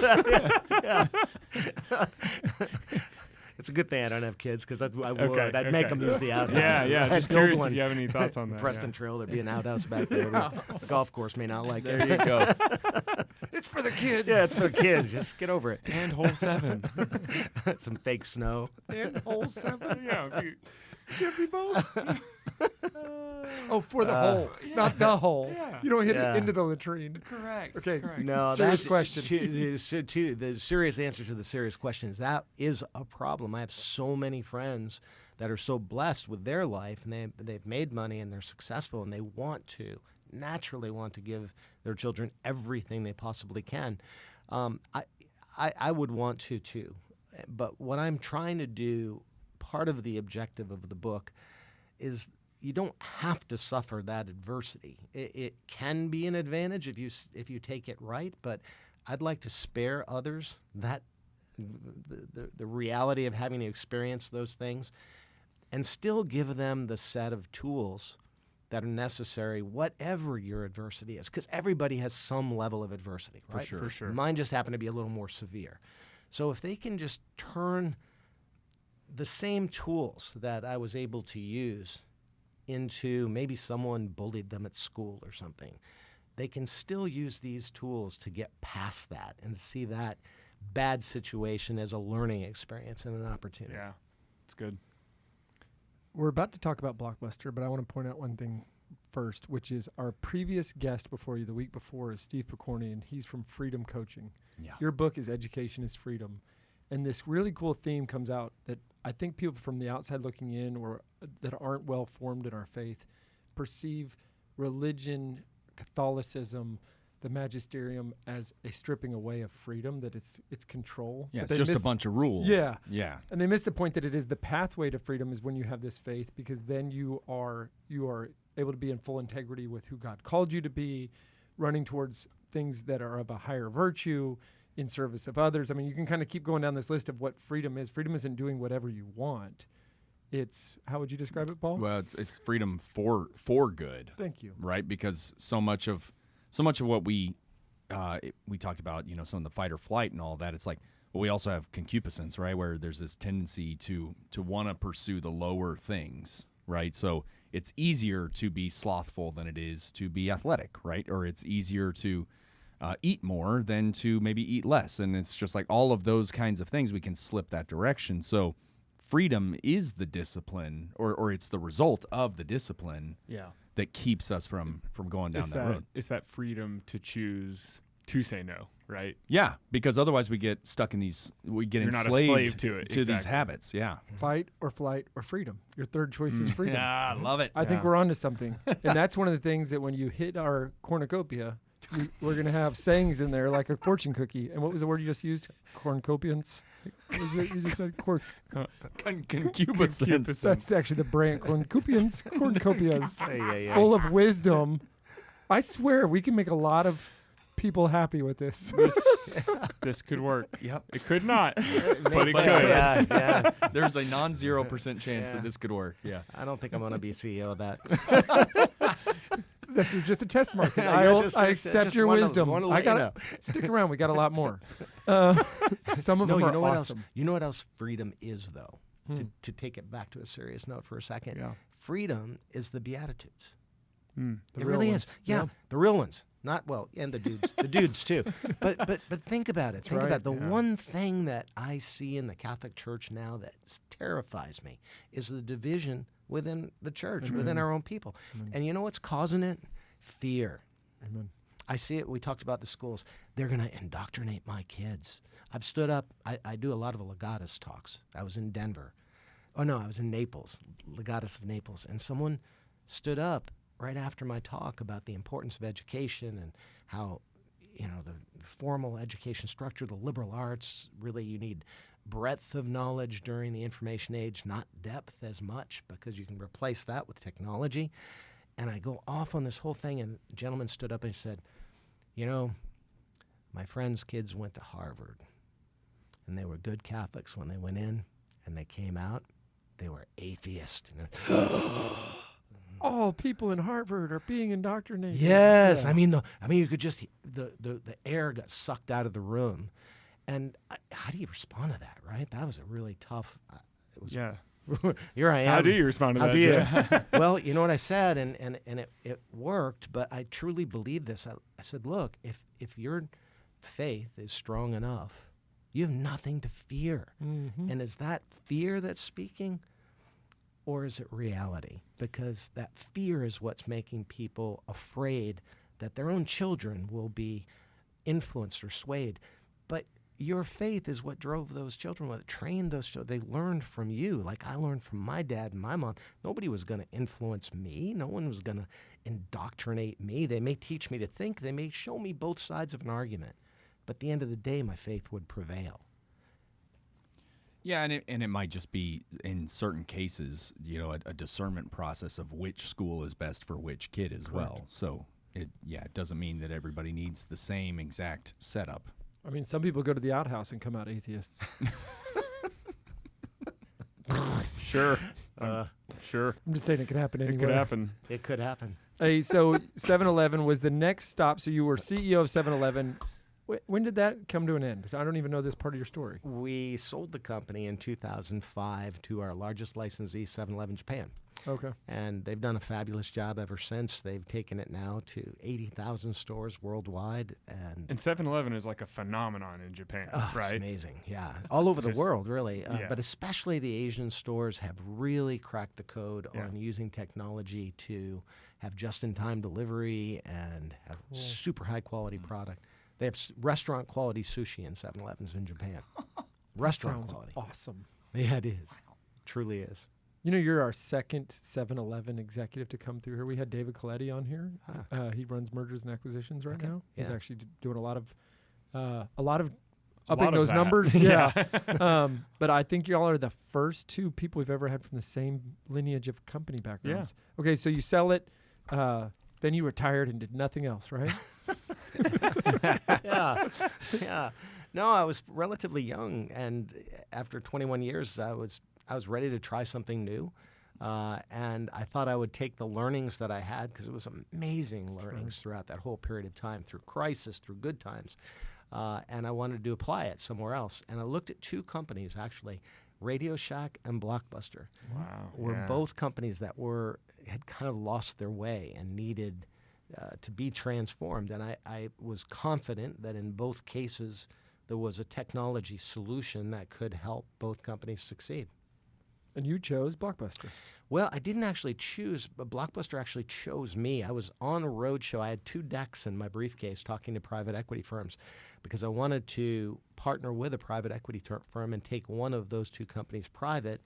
It's a good thing I don't have kids because I would. Okay, I'd make okay. them use the outhouse. Yeah. I'd Just build curious one. if you have any thoughts on that. Preston Trail, there'd be an outhouse back there. The golf course may not like There it. you go. It's for the kids. Yeah, it's for kids. Just get over it. And hole 7. Some fake snow. And hole 7. Yeah. If you, Give me both. For the hole, not the hole. Yeah. You don't hit Yeah. it into the latrine. correct. Okay. Correct. No, Serious that's question. The serious answer to the serious question is that is a problem. I have so many friends that are so blessed with their life, and they've made money and they're successful, and they naturally want to give their children everything they possibly can. I would want to too, but what I'm trying to do, part of the objective of the book, is you don't have to suffer that adversity. It can be an advantage if you take it right, but I'd like to spare others that the reality of having to experience those things, and still give them the set of tools that are necessary, whatever your adversity is, because everybody has some level of adversity, right? For sure. Mine just happened to be a little more severe. So if they can just turn the same tools that I was able to use into, maybe someone bullied them at school or something, they can still use these tools to get past that and to see that bad situation as a learning experience and an opportunity. Yeah. It's good. We're about to talk about Blockbuster, but I want to point out one thing first, which is our previous guest before you, the week before, is Steve Picorni, and he's from Freedom Coaching. Yeah. Your book is Education is Freedom. And this really cool theme comes out that I think people from the outside looking in, or that aren't well formed in our faith, perceive religion, Catholicism, the magisterium as a stripping away of freedom, that it's control. Yeah, But it's they just a miss- bunch of rules. Yeah. Yeah. And they miss the point that it is the pathway to freedom is when you have this faith, because then you are able to be in full integrity with who God called you to be, running towards things that are of a higher virtue, in service of others. I mean, you can kind of keep going down this list of what freedom is. Freedom isn't doing whatever you want. It's, how would you describe it, Paul? Well, it's freedom for good. Thank you. Right? Because so much of what we talked about, some of the fight or flight and all that, it's like, well, we also have concupiscence, right? Where there's this tendency to want to pursue the lower things, right? So it's easier to be slothful than it is to be athletic, right? Or it's easier to eat more than to maybe eat less. And it's just like all of those kinds of things, we can slip that direction. So freedom is the discipline, or it's the result of the discipline Yeah. that keeps us from going down that road. It's that freedom to choose to say no, right? Yeah, because otherwise we get stuck in we get You're not a enslaved slave to it, these exactly. habits. Yeah. Fight or flight or freedom. Your third choice is freedom. Yeah, I love it. I think Yeah. we're onto something. And that's one of the things that when you hit our cornucopia, we're going to have sayings in there like a fortune cookie. And what was the word you just used? Cornucopians? You just said Concupiscence. That's actually the brand. Cornucopians. Cornucopias. Yeah. Full of wisdom. I swear we can make a lot of people happy with this. This could work. Yep. It could not, but it could. Yeah. There's a non-0% chance Yeah. that this could work. Yeah. I don't think I'm going to be CEO of that. This is just a test market. You're I accept your wisdom. wanna I let you got know. Stick around. We got a lot more. Some of No, them you are know what awesome. else? You know what else freedom is, though? To take it back to a serious note for a second. Yeah. Freedom is the Beatitudes. The It real really ones. is. Yeah, the real ones. Not and the dudes, the dudes too. But think about it. Think right, about it. The yeah. one thing that I see in the Catholic Church now that terrifies me is the division within the church, within our own people. And you know what's causing it? Fear. Amen. I see it. We talked about the schools. They're going to indoctrinate my kids. I've stood up. I do a lot of legatus talks. I was in Denver. Oh, no, I was in Naples, legatus of Naples. And someone stood up right after my talk about the importance of education and how, the formal education structure, the liberal arts, really you need breadth of knowledge during the information age, not depth as much, because you can replace that with technology. And I go off on this whole thing, and the gentleman stood up and said, my friend's kids went to Harvard, and they were good Catholics when they went in, and they came out, they were atheists. All people in Harvard are being indoctrinated. Yes, Yeah. I mean you could just the air got sucked out of the room, and how do you respond to that? Right, that was a really tough. It was, Yeah. Here I am. How do you respond to How that? do you? Jay? Well, you know what I said, and it worked, but I truly believe this. I said, look, if your faith is strong enough, you have nothing to fear. Mhm. And is that fear that's speaking, or is it reality? Because that fear is what's making people afraid that their own children will be influenced or swayed. But your faith is what drove those children, what trained those children. They learned from you, like I learned from my dad and my mom. Nobody was going to influence me. No one was going to indoctrinate me. They may teach me to think. They may show me both sides of an argument. But at the end of the day, my faith would prevail. Yeah, and it might just be, in certain cases, a discernment process of which school is best for which kid as well. So, it doesn't mean that everybody needs the same exact setup. I mean, some people go to the outhouse and come out atheists. Sure. Sure. I'm just saying it could happen anywhere. It could happen. It could happen. Hey, so 7-Eleven was the next stop. So you were CEO of 7-Eleven. When did that come to an end? I don't even know this part of your story. We sold the company in 2005 to our largest licensee, 7-Eleven Japan. Okay. And they've done a fabulous job ever since. They've taken it now to 80,000 stores worldwide. And 7-Eleven is like a phenomenon in Japan, right? It's amazing, yeah. All over the Just- world, really. yeah. But especially the Asian stores have really cracked the code Yeah. on using technology to have just-in-time delivery and have super high-quality product. They have restaurant quality sushi in 7-Elevens in Japan. Restaurant Sounds quality. awesome. Yeah, it is. Truly is. You're our second 7-Eleven executive to come through here. We had David Coletti on here. He runs mergers and acquisitions right now. He's yeah. actually doing a lot of upping of those that. numbers. Yeah. But I think y'all are the first two people we've ever had from the same lineage of company backgrounds. Okay, so you sell it, then you retired and did nothing else, right? Yeah. No, I was relatively young, and after 21 years, I was ready to try something new, and I thought I would take the learnings that I had, because it was amazing learnings throughout that whole period of time, through crisis, through good times, and I wanted to apply it somewhere else. And I looked at two companies, actually, Radio Shack and Blockbuster. Wow. Were yeah. both companies that had kind of lost their way and needed to be transformed. And I was confident that in both cases there was a technology solution that could help both companies succeed. And you chose Blockbuster. Well, I didn't actually choose, but Blockbuster actually chose me. I was on a road show. I had 2 decks in my briefcase talking to private equity firms because I wanted to partner with a private equity firm and take one of those 2 companies private.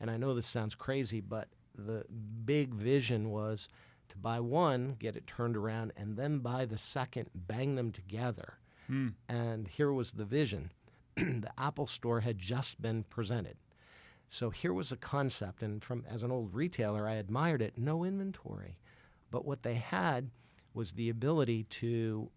And I know this sounds crazy, but the big vision was to buy one, get it turned around, and then buy the second, bang them together. And here was the vision. The Apple Store had just been presented. So here was a concept, and as an old retailer, I admired it. No inventory. But what they had was the ability to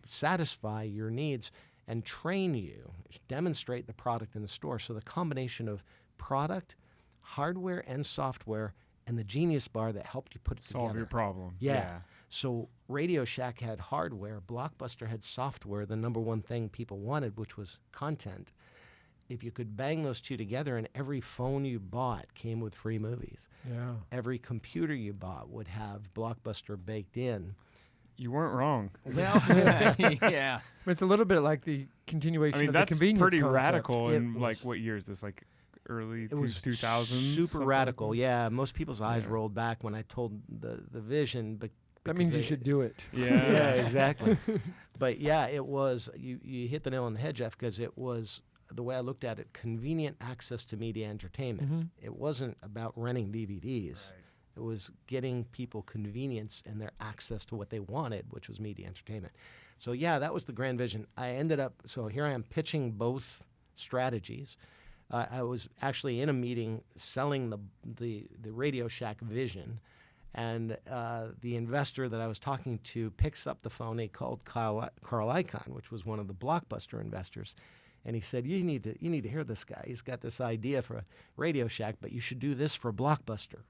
satisfy your needs and train you, demonstrate the product in the store. So the combination of product, hardware, and software, and the Genius Bar that helped you put it together. Solve your problem. Yeah. So Radio Shack had hardware. Blockbuster had software, the number one thing people wanted, which was content. If you could bang those 2 together, and every phone you bought came with free movies. Yeah. Every computer you bought would have Blockbuster baked in. You weren't wrong. Well, Yeah. It's a little bit like the continuation I mean, of the that's convenience pretty concept. radical. It In like was- what year is this? Like early it was 2000s? super something radical. like that? Yeah, most people's eyes Yeah. rolled back when I told the vision. But That means you should do it. Yeah. Yeah, exactly. But yeah, it was, you hit the nail on the head, Jeff, because it was, the way I looked at it, convenient access to media entertainment. Mhm. It wasn't about renting DVDs. It was getting people convenience and their access to what they wanted, which was media entertainment. So yeah, that was the grand vision. I ended up, so here I am pitching both strategies. I was actually in a meeting selling the Radio Shack vision, and the investor that I was talking to picks up the phone. He called Carl Icahn, which was one of the Blockbuster investors, and he said, "You need to hear this guy. He's got this idea for a Radio Shack, but you should do this for Blockbuster."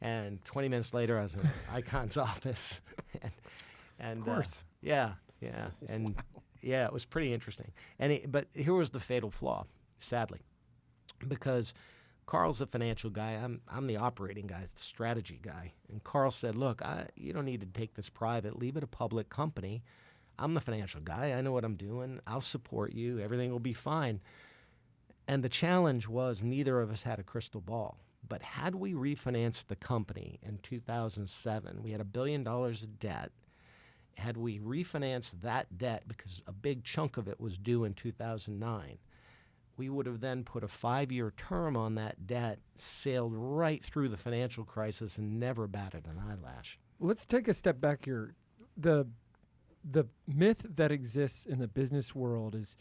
And 20 minutes later, I was in Icahn's office, and Of course. yeah, and yeah, it was pretty interesting. But here was the fatal flaw, sadly, because Carl's a financial guy. I'm the operating guy, the strategy guy. And Carl said, "Look, you don't need to take this private. Leave it a public company. I'm the financial guy. I know what I'm doing. I'll support you. Everything will be fine." And the challenge was neither of us had a crystal ball. But had we refinanced the company in 2007, we had $1 billion of debt. Had we refinanced that debt, because a big chunk of it was due in 2009, we would have then put a 5-year term on that debt, sailed right through the financial crisis, and never batted an eyelash. Let's take a step back here. The myth that exists in the business world is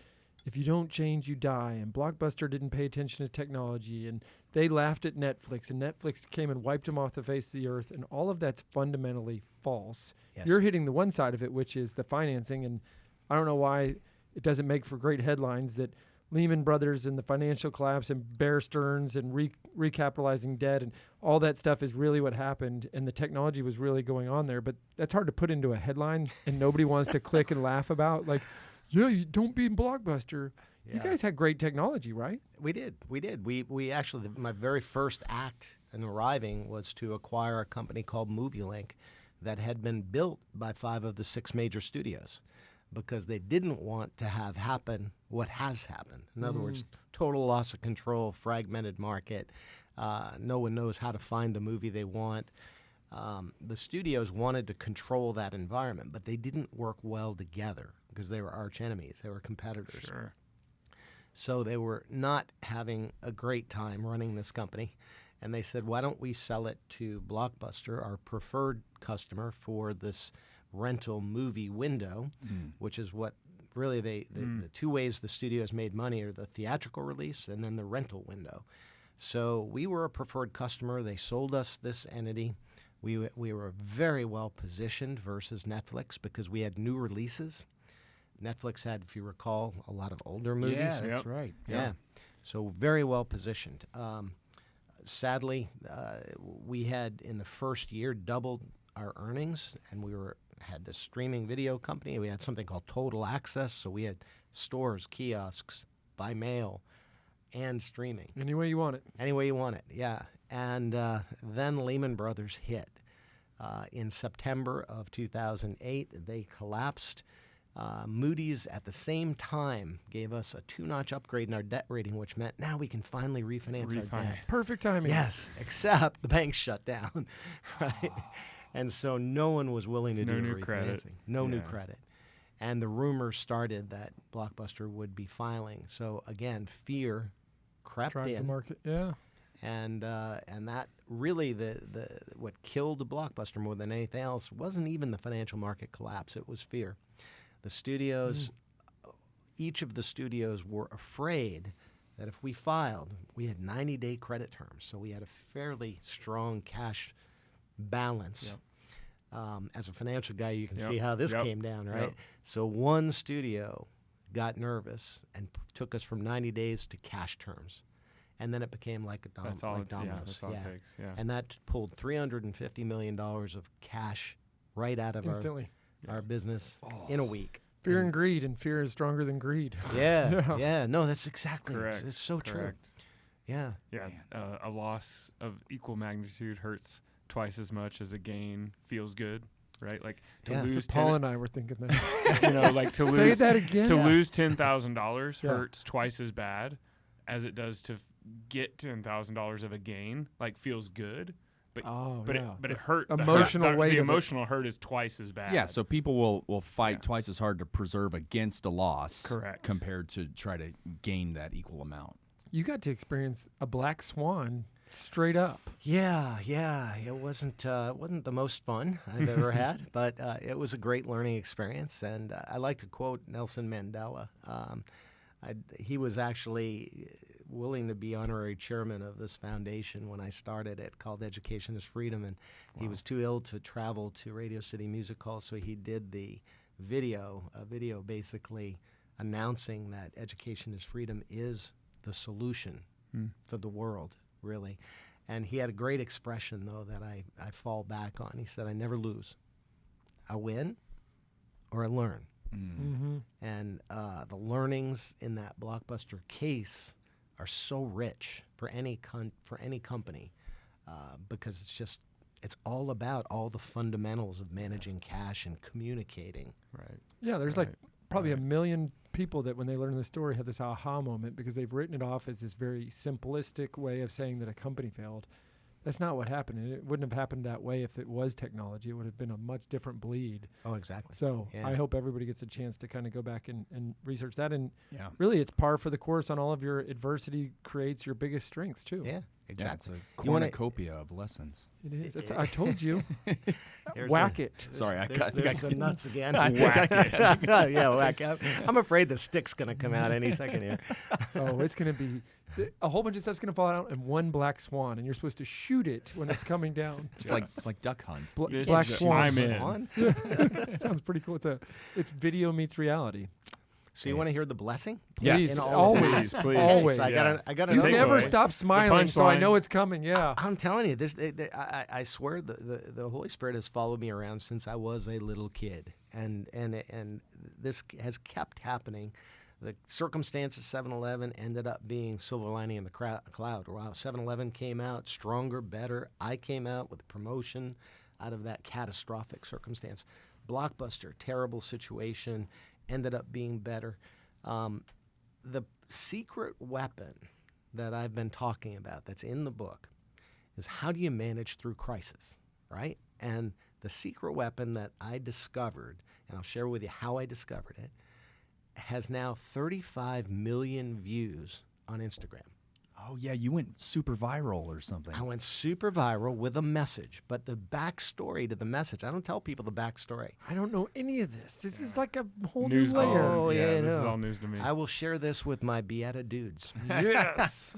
if you don't change, you die. And Blockbuster didn't pay attention to technology, and they laughed at Netflix, and Netflix came and wiped them off the face of the earth, and all of that's fundamentally false. Yes. You're hitting the one side of it, which is the financing, and I don't know why it doesn't make for great headlines that Lehman Brothers and the financial collapse and Bear Stearns and recapitalizing debt and all that stuff is really what happened, and the technology was really going on there. But that's hard to put into a headline, and nobody wants to click and laugh about. Like, yeah, you don't be Blockbuster. You guys had great technology, right? We did. We actually, my very first act in arriving was to acquire a company called MovieLink that had been built by 5 of the 6 major studios, because they didn't want to have happen what has happened. In other words, total loss of control, fragmented market. No one knows how to find the movie they want. The studios wanted to control that environment, but they didn't work well together because they were arch enemies. They were competitors. Sure. So they were not having a great time running this company. And they said, why don't we sell it to Blockbuster, our preferred customer for this rental movie window, which is what really the 2 ways the studios made money are the theatrical release and then the rental window. So we were a preferred customer. They sold us this entity. We were very well positioned versus Netflix because we had new releases. Netflix had, if you recall, a lot of older movies. Yeah, that's Yep. right. Yeah. So very well positioned. Sadly, we had in the first year doubled our earnings, and we had this streaming video company. We had something called Total Access, so we had stores, kiosks, by mail, and streaming. Any way you want it. Any way you want it, yeah. And then Lehman Brothers hit. In September of 2008, they collapsed. Moody's at the same time gave us a 2-notch upgrade in our debt rating, which meant now we can finally refinance our debt. Perfect timing. Yes, except the banks shut down, right? And so no one was willing to do new refinancing. credit. No new credit. And the rumor started that Blockbuster would be filing. So again, fear crept Drives the in. market. Yeah. And that really what killed Blockbuster more than anything else wasn't even the financial market collapse. It was fear. The studios, each of the studios were afraid that if we filed, we had 90-day credit terms, so we had a fairly strong cash balance. As a financial guy, you can see how this came down, right? So one studio got nervous and took us from 90 days to cash terms. And then it became like That's all dominoes. that's all it takes. Yeah. And that pulled $350 million of cash right out of Instantly. our business in a week. Fear and greed, and fear is stronger than greed. Yeah. No, that's exactly Correct. It's so true. Correct. Yeah. Yeah. A loss of equal magnitude hurts twice as much as a gain feels good, right? Like to Yeah. lose So Paul and I were thinking that. like to Say lose that again. to lose $10,000 Yeah. hurts twice as bad as it does to get $10,000 of a gain. Like feels good, but it hurt. Emotional weight The of it. emotional hurt is twice as bad. Yeah, so people will fight twice as hard to preserve against a loss, Correct. compared to try to gain that equal amount. You got to experience a black swan straight up. Yeah. It wasn't the most fun I've ever had, but it was a great learning experience. And I like to quote Nelson Mandela. He was actually willing to be honorary chairman of this foundation when I started it, called Education is Freedom. And he was too ill to travel to Radio City Music Hall, so he did a video basically announcing that education is freedom is the solution for the world, really. And he had a great expression, though, that I fall back on. He said, I never lose. I win or I learn. Mm-hmm. And the learnings in that Blockbuster case are so rich for any company because it's all about all the fundamentals of managing cash and communicating. Right. Yeah, there's like probably a million people that when they learn the story have this aha moment because they've written it off as this very simplistic way of saying that a company failed. That's not what happened. And it wouldn't have happened that way if it was technology. It would have been a much different bleed. Oh, exactly. So Yeah. I hope everybody gets a chance to kind of go back and research that. And Yeah. really, it's par for the course on all of your adversity creates your biggest strengths, too. Yeah, Yeah, exactly. it's a You wanna- cornucopia of lessons. It is. It's, I told you. There's Whack a- it. Sorry, I There's the nuts again. Whack it. Yeah, whack it. I'm afraid the stick's going to come out any second here. Oh, it's going to be a whole bunch of stuff's going to fall out and one black swan, and you're supposed to shoot it when it's coming down. It's like Duck Hunt. This Black is- Swan. I'm in. On. Sounds pretty cool. It's video meets reality. So you want to hear the blessing? Yes. Please, In all always, this. please. always. So I got You Take never away. stop smiling, so I punchline. know it's coming. Yeah. I'm telling you, I swear the Holy Spirit has followed me around since I was a little kid, and this has kept happening. The circumstances 7-Eleven ended up being silver lining in the cloud. Wow, 7-Eleven came out stronger, better. I came out with promotion out of that catastrophic circumstance. Blockbuster, terrible situation, ended up being better. The secret weapon that I've been talking about that's in the book is how do you manage through crisis, right? And the secret weapon that I discovered, and I'll share with you how I discovered it, has now 35 million views on Instagram. Oh, yeah, you went super viral or something. I went super viral with a message, but the backstory to the message, I don't tell people the backstory. I don't know any of this. This is like a whole News new layer. Oh, yeah, this is no. all news to me. I will share this with my BeatiDudes. Yes.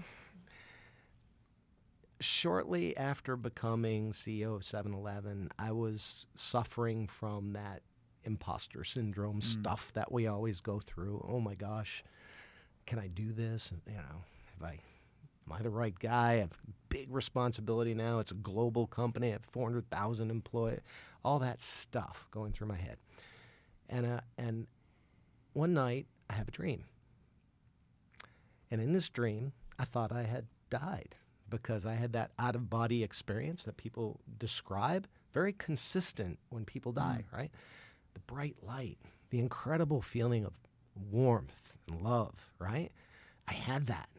Shortly after becoming CEO of 7-Eleven, I was suffering from that imposter syndrome stuff that we always go through. Oh my gosh, can I do this? And, am I the right guy? I have big responsibility now. It's a global company. I have 400,000 employees. All that stuff going through my head. And one night I have a dream. And in this dream, I thought I had died because I had that out-of-body experience that people describe, very consistent when people die, right? The bright light, the incredible feeling of warmth and love, right? I had that.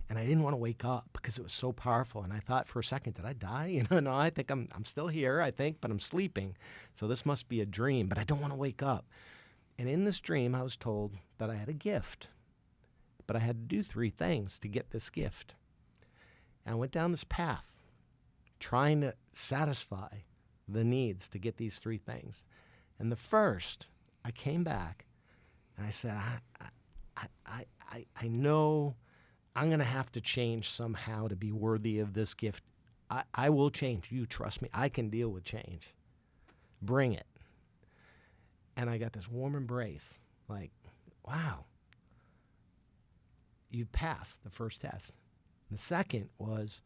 And I didn't want to wake up because it was so powerful. And I thought for a second, did I die? No, I think I'm still here, I think, but I'm sleeping. So this must be a dream, but I don't want to wake up. And in this dream, I was told that I had a gift, but I had to do 3 things to get this gift. And I went down this path trying to satisfy the needs to get these 3 things. And the first, I came back and I said, I know I'm going to have to change somehow to be worthy of this gift. I will change. You trust me. I can deal with change. Bring it. And I got this warm embrace, like, wow, you passed the first test. The second was,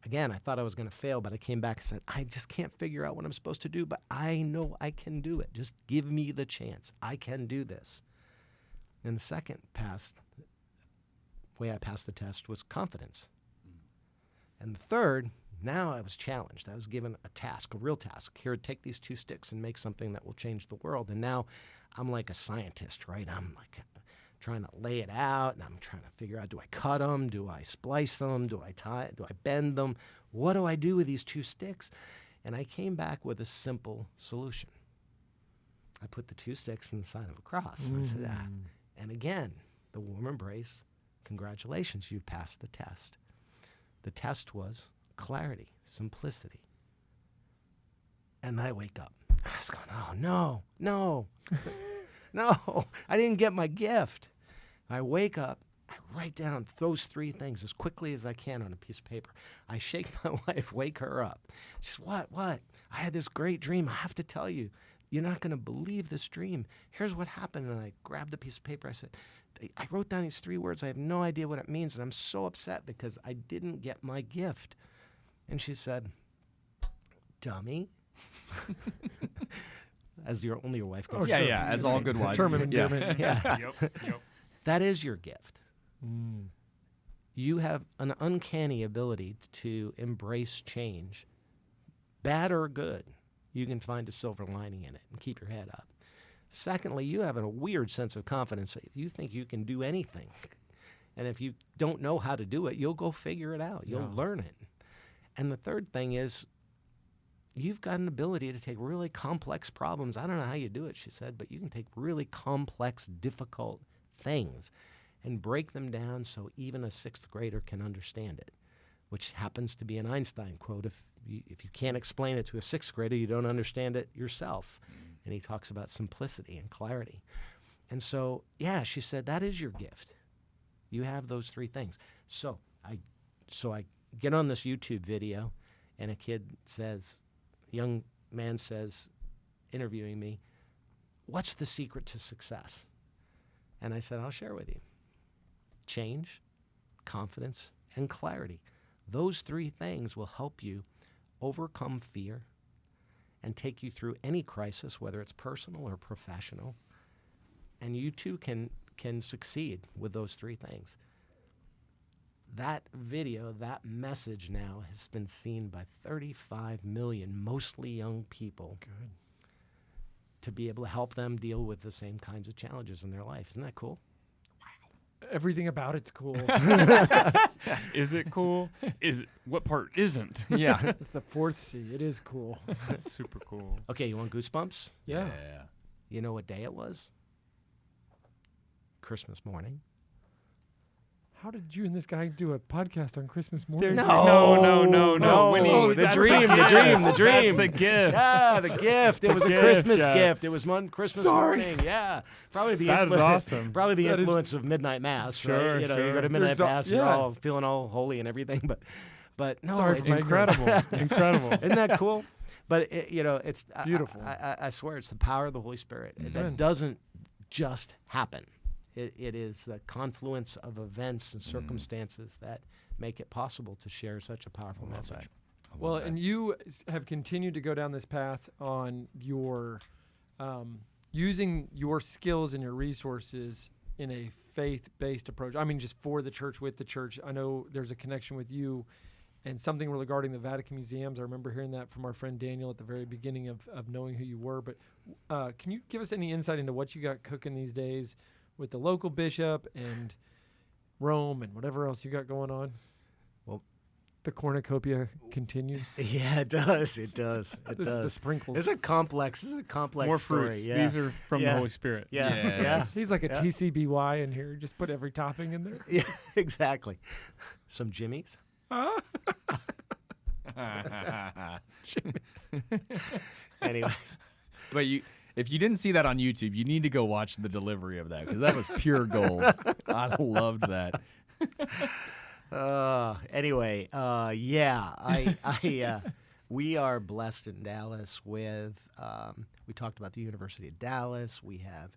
again, I thought I was going to fail, but I came back and said, I just can't figure out what I'm supposed to do, but I know I can do it. Just give me the chance. I can do this. And the second way I passed the test was confidence. And the third, now I was challenged. I was given a task, a real task. Here, take these 2 sticks and make something that will change the world. And now I'm like a scientist, right? I'm like trying to lay it out, and I'm trying to figure out, do I cut them? Do I splice them? Do I tie? Do I bend them? What do I do with these 2 sticks? And I came back with a simple solution. I put the 2 sticks in the sign of a cross. And I said, And again, the warm embrace, congratulations, you passed the test. The test was clarity, simplicity. And then I wake up. I was going, oh, no, no, I didn't get my gift. I wake up, I write down those 3 things as quickly as I can on a piece of paper. I shake my wife, wake her up. She says, what? I had this great dream. I have to tell you, you're not going to believe this dream. Here's what happened. And I grabbed the piece of paper. I said, I wrote down these 3 words. I have no idea what it means, and I'm so upset because I didn't get my gift. And she said, dummy. As only your wife can say. Yeah, as all good wives Term of do. endearment. Yeah. Yep. That is your gift. You have an uncanny ability to embrace change, bad or good. You can find a silver lining in it and keep your head up. Secondly, you have a weird sense of confidence. You think you can do anything. And if you don't know how to do it, you'll go figure it out. You'll learn it. And the third thing is, you've got an ability to take really complex problems. I don't know how you do it, she said, but you can take really complex, difficult things and break them down so even a 6th grader can understand it, which happens to be an Einstein quote. If you can't explain it to a 6th grader, you don't understand it yourself. And he talks about simplicity and clarity. And so, yeah, she said, that is your gift. You have those 3 things. So I get on this YouTube video, and a young man says, interviewing me, what's the secret to success? And I said, I'll share with you. Change, confidence, and clarity. Those 3 things will help you overcome fear and take you through any crisis, whether it's personal or professional. And you too can succeed with those 3 things. That video, that message now has been seen by 35 million, mostly young people. Good. To be able to help them deal with the same kinds of challenges in their life. Isn't that cool? Everything about it's cool. Is it cool? What part isn't? Yeah. It's the 4th C. It is cool. Super cool. Okay, you want goosebumps? Yeah. You know what day it was? Christmas morning. How did you and this guy do a podcast on Christmas morning? No. Winnie, the that's dream. That's the gift. Yeah, the gift. It was a gift, Christmas Jeff. gift. It was Christmas morning. Yeah, probably the That is awesome. Probably the That is- influence of midnight mass. Sure, right? You know, you sure. go to midnight You're mass, you're yeah. all feeling all holy and everything. But no, Sorry it's for my Incredible. Incredible. Isn't that cool? But it's Beautiful. I swear, it's the power of the Holy Spirit. Amen. That doesn't just happen. It is the confluence of events and circumstances that make it possible to share such a powerful message. Well, and you have continued to go down this path on your using your skills and your resources in a faith-based approach. I mean, just for the church, with the church. I know there's a connection with you and something regarding the Vatican Museums. I remember hearing that from our friend Daniel at the very beginning of knowing who you were. But can you give us any insight into what you got cooking these days with the local bishop and Rome and whatever else you got going on? Well, the cornucopia continues. Yeah, it does. It does. It This is does. the sprinkles. This is a complex More story. fruits. Yeah. These are from Yeah. the Holy Spirit. Yeah. Yes. He's like a Yeah. TCBY in here. Just put every topping in there. Yeah, exactly. Some Jimmies. Anyway, But if you didn't see that on YouTube, you need to go watch the delivery of that because that was pure gold. I loved that. Anyway, we are blessed in Dallas with, we talked about the University of Dallas. We have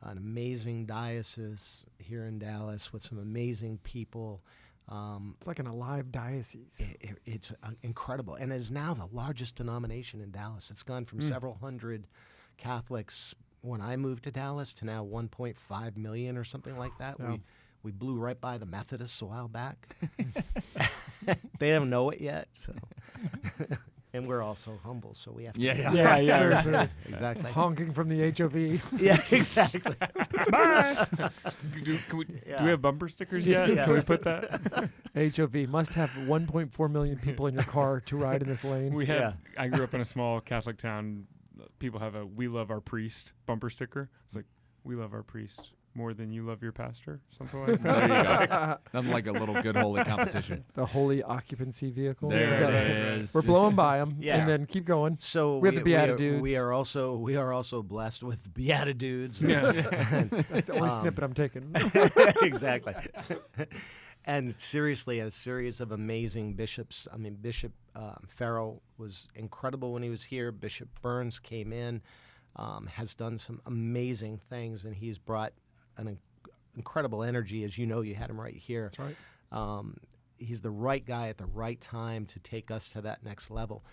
an amazing diocese here in Dallas with some amazing people. It's like an alive diocese. It's incredible, and is now the largest denomination in Dallas. It's gone from several hundred Catholics when I moved to Dallas to now 1.5 million or something like that. Yeah. We blew right by the Methodists a while back. They don't know it yet, so. And we're also humble, so we have to. Yeah. Very Exactly. honking from the HOV. Yeah, exactly. Bye. Do we have bumper stickers yet? Yeah. Can we put that? HOV must have 1.4 million people in your car to ride in this lane. We have. Yeah. I grew up in a small Catholic town. People have a "We love our priest" bumper sticker. It's like, "We love our priest more than you love your pastor," something like that. There you go. Nothing like a little good holy competition. The holy occupancy vehicle. There We got it is. We're blowing by them, Yeah. and then keep going. So We have the BeatiDudes. We are also blessed with BeatiDudes. Yeah. That's the only snippet I'm taking. Exactly. And seriously, a series of amazing bishops. I mean, Bishop Farrell was incredible when he was here. Bishop Burns came in, has done some amazing things, and he's brought an incredible energy. As you know, you had him right here. That's right. He's the right guy at the right time to take us to that next level.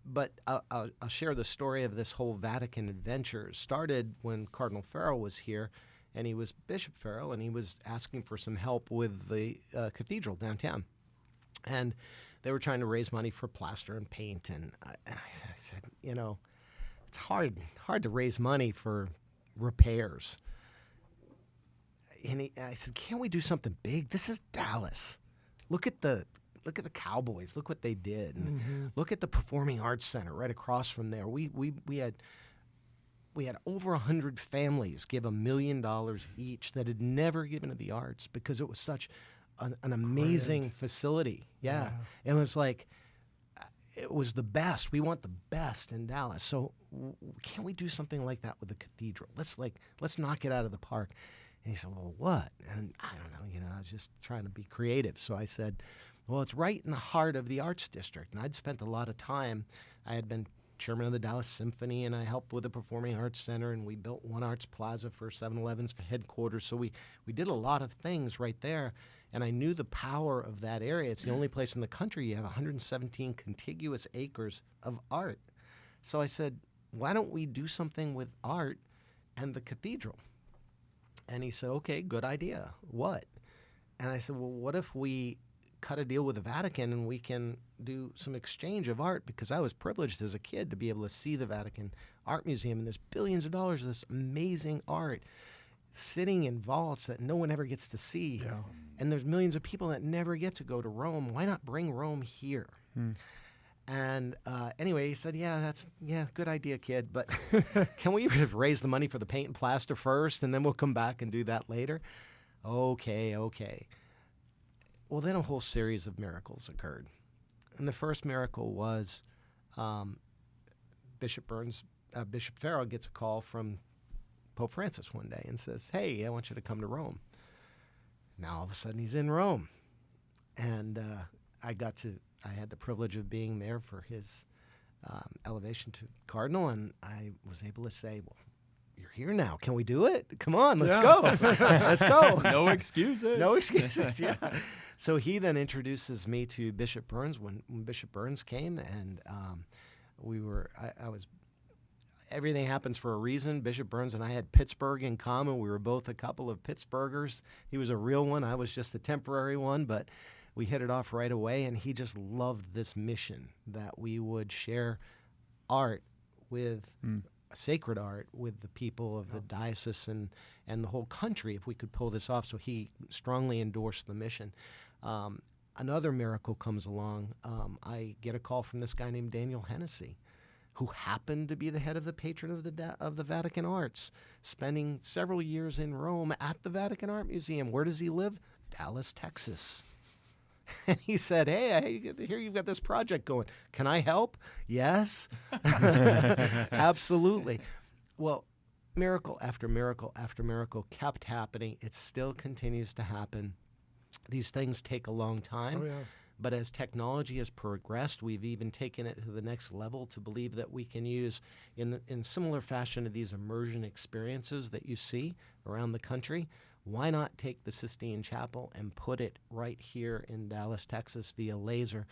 But I'll share the story of this whole Vatican adventure. It started when Cardinal Farrell was here, and he was Bishop Farrell, and he was asking for some help with the cathedral downtown. And they were trying to raise money for plaster and paint. And I said, you know, it's hard to raise money for repairs. And I said, can't we do something big? This is Dallas. Look at the Cowboys. Look what they did. And look at the Performing Arts Center right across from there. We had over 100 families give $1 million each that had never given to the arts because it was such an amazing facility. Yeah. It was like, it was the best. We want the best in Dallas. So can't we do something like that with the cathedral? Let's knock it out of the park. And he said, well, what? And I don't know, I was just trying to be creative. So I said, well, it's right in the heart of the arts district. And I'd spent a lot of time. I had been chairman of the Dallas Symphony, and I helped with the Performing Arts Center, and we built One Arts Plaza for 7-Eleven's for headquarters. So we did a lot of things right there, and I knew the power of that area. It's the only place in the country you have 117 contiguous acres of art. So I said, why don't we do something with art and the cathedral? And he said, okay, good idea. What? And I said, well, what if we cut a deal with the Vatican and we can do some exchange of art? Because I was privileged as a kid to be able to see the Vatican Art Museum, and there's billions of dollars of this amazing art sitting in vaults that no one ever gets to see. Yeah. And there's millions of people that never get to go to Rome. Why not bring Rome here? And anyway, he said, good idea, kid, but can we raise the money for the paint and plaster first, and then we'll come back and do that later? Okay. Well, then a whole series of miracles occurred. And the first miracle was Bishop Farrell gets a call from Pope Francis one day and says, hey, I want you to come to Rome. Now, all of a sudden, he's in Rome. And I had the privilege of being there for his elevation to cardinal, and I was able to say, well, you're here now. Can we do it? Come on, let's go. Let's go. No excuses. No excuses, yeah. So he then introduces me to Bishop Burns when Bishop Burns came, and I was, everything happens for a reason. Bishop Burns and I had Pittsburgh in common. We were both a couple of Pittsburghers. He was a real one. I was just a temporary one, but we hit it off right away, and he just loved this mission that we would share art with sacred art with the people of the diocese and the whole country if we could pull this off. So he strongly endorsed the mission. Another miracle comes along. I get a call from this guy named Daniel Hennessy, who happened to be the head of the patron of the Vatican Arts, spending several years in Rome at the Vatican Art Museum. Where does he live? Dallas, Texas. And he said, hey, I hear you've got this project going. Can I help? Yes. Absolutely. Well, miracle after miracle after miracle kept happening. It still continues to happen. These things take a long time. Oh, yeah. But as technology has progressed, we've even taken it to the next level to believe that we can use, in similar fashion to these immersion experiences that you see around the country, why not take the Sistine Chapel and put it right here in Dallas, Texas via laser?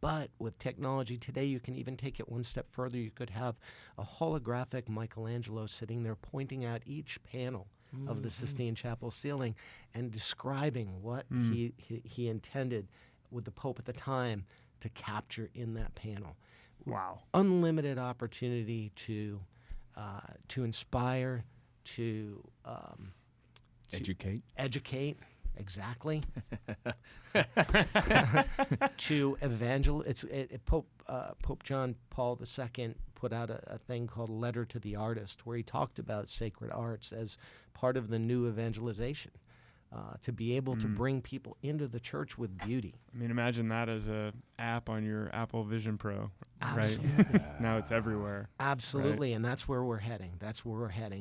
But with technology today, you can even take it one step further. You could have a holographic Michelangelo sitting there pointing out each panel of the Sistine Chapel ceiling and describing what he intended with the Pope at the time to capture in that panel. Wow. Unlimited opportunity to inspire, to Educate. Exactly. To evangelize. Pope John Paul II put out a thing called Letter to the Artist, where he talked about sacred arts as part of the new evangelization, to be able to bring people into the church with beauty. I mean, imagine that as a app on your Apple Vision Pro, Absolutely. right? Now it's everywhere. Absolutely, right? And that's where we're heading.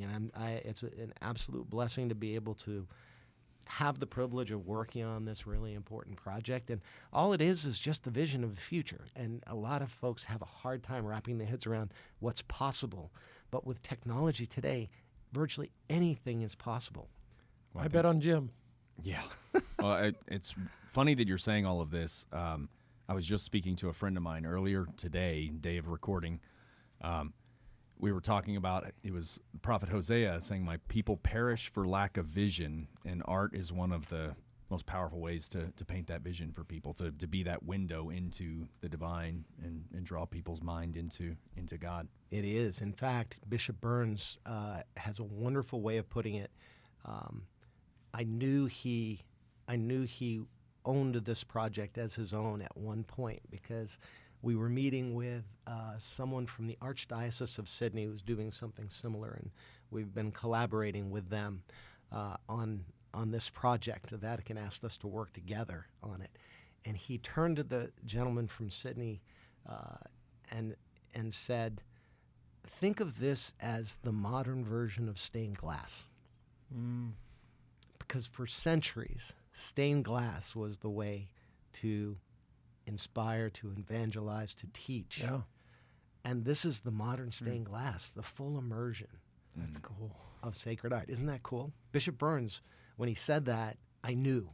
And it's an absolute blessing to be able to have the privilege of working on this really important project. And all it is just the vision of the future. And a lot of folks have a hard time wrapping their heads around what's possible. But with technology today, virtually anything is possible. Well, I bet on Jim. Yeah. Well, it's funny that you're saying all of this. I was just speaking to a friend of mine earlier today, day of recording. We were talking about, it was Prophet Hosea saying, my people perish for lack of vision, and art is one of the most powerful ways to paint that vision for people, to be that window into the divine and draw people's mind into God. It is. In fact, Bishop Burns has a wonderful way of putting it. I knew he owned this project as his own at one point, because we were meeting with someone from the Archdiocese of Sydney who's doing something similar, and we've been collaborating with them on this project. The Vatican asked us to work together on it, and he turned to the gentleman from Sydney and said, "Think of this as the modern version of stained glass." Because for centuries, stained glass was the way to inspire, to evangelize, to teach. Yeah. And this is the modern stained glass, the full immersion. That's cool. Of sacred art. Isn't that cool? Bishop Burns, when he said that, I knew.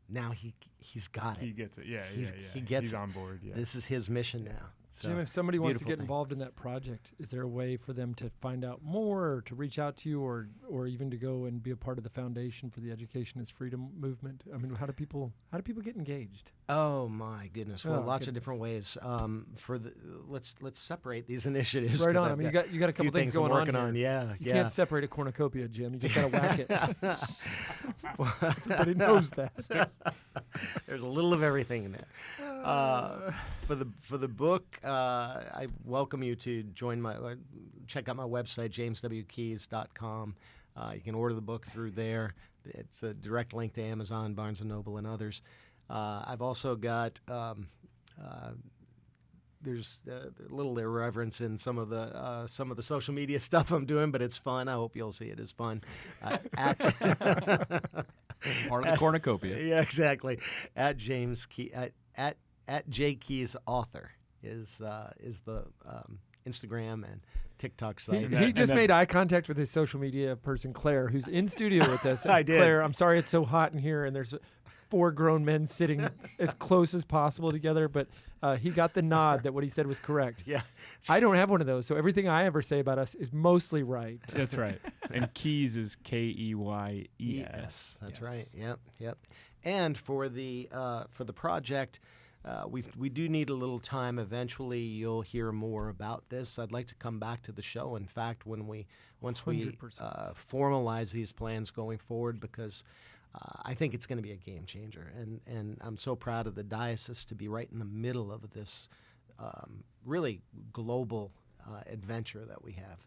Now he's got it. He gets it. Yeah, He gets He's it. on board. Yeah. This is his mission now. So, Jim, if somebody wants to beautiful get thing. involved in that project, is there a way for them to find out more, or to reach out to you, or even to go and be a part of the Foundation for the Education is Freedom movement? I mean, how do people get engaged? Oh my goodness! Well, lots of different ways. Let's separate these initiatives. Right 'cause on. I've I mean, you got a couple few things going I'm working on here. Yeah, You can't separate a cornucopia, Jim. You just got to whack it. Everybody knows that. There's a little of everything in there. For the book, I welcome you to join check out my website, jameswkeys.com. You can order the book through there. It's a direct link to Amazon, Barnes & Noble, and others. I've also got there's a little irreverence in some of the social media stuff I'm doing, but it's fun. I hope you'll see it as fun. Part of the cornucopia. Yeah, exactly. At James Key at J Keys Author is the Instagram and TikTok site. He just made eye contact with his social media person, Claire, who's in studio with us. I did. Claire, I'm sorry it's so hot in here, and there's 4 grown men sitting as close as possible together, but he got the nod that what he said was correct. Yeah. I don't have one of those, so everything I ever say about us is mostly right. That's right. And Keys is Keyes. That's right. Yep. And for the project, we do need a little time. Eventually, you'll hear more about this. I'd like to come back to the show. In fact, once we 100%. formalize these plans going forward, because I think it's going to be a game changer. And I'm so proud of the diocese to be right in the middle of this really global adventure that we have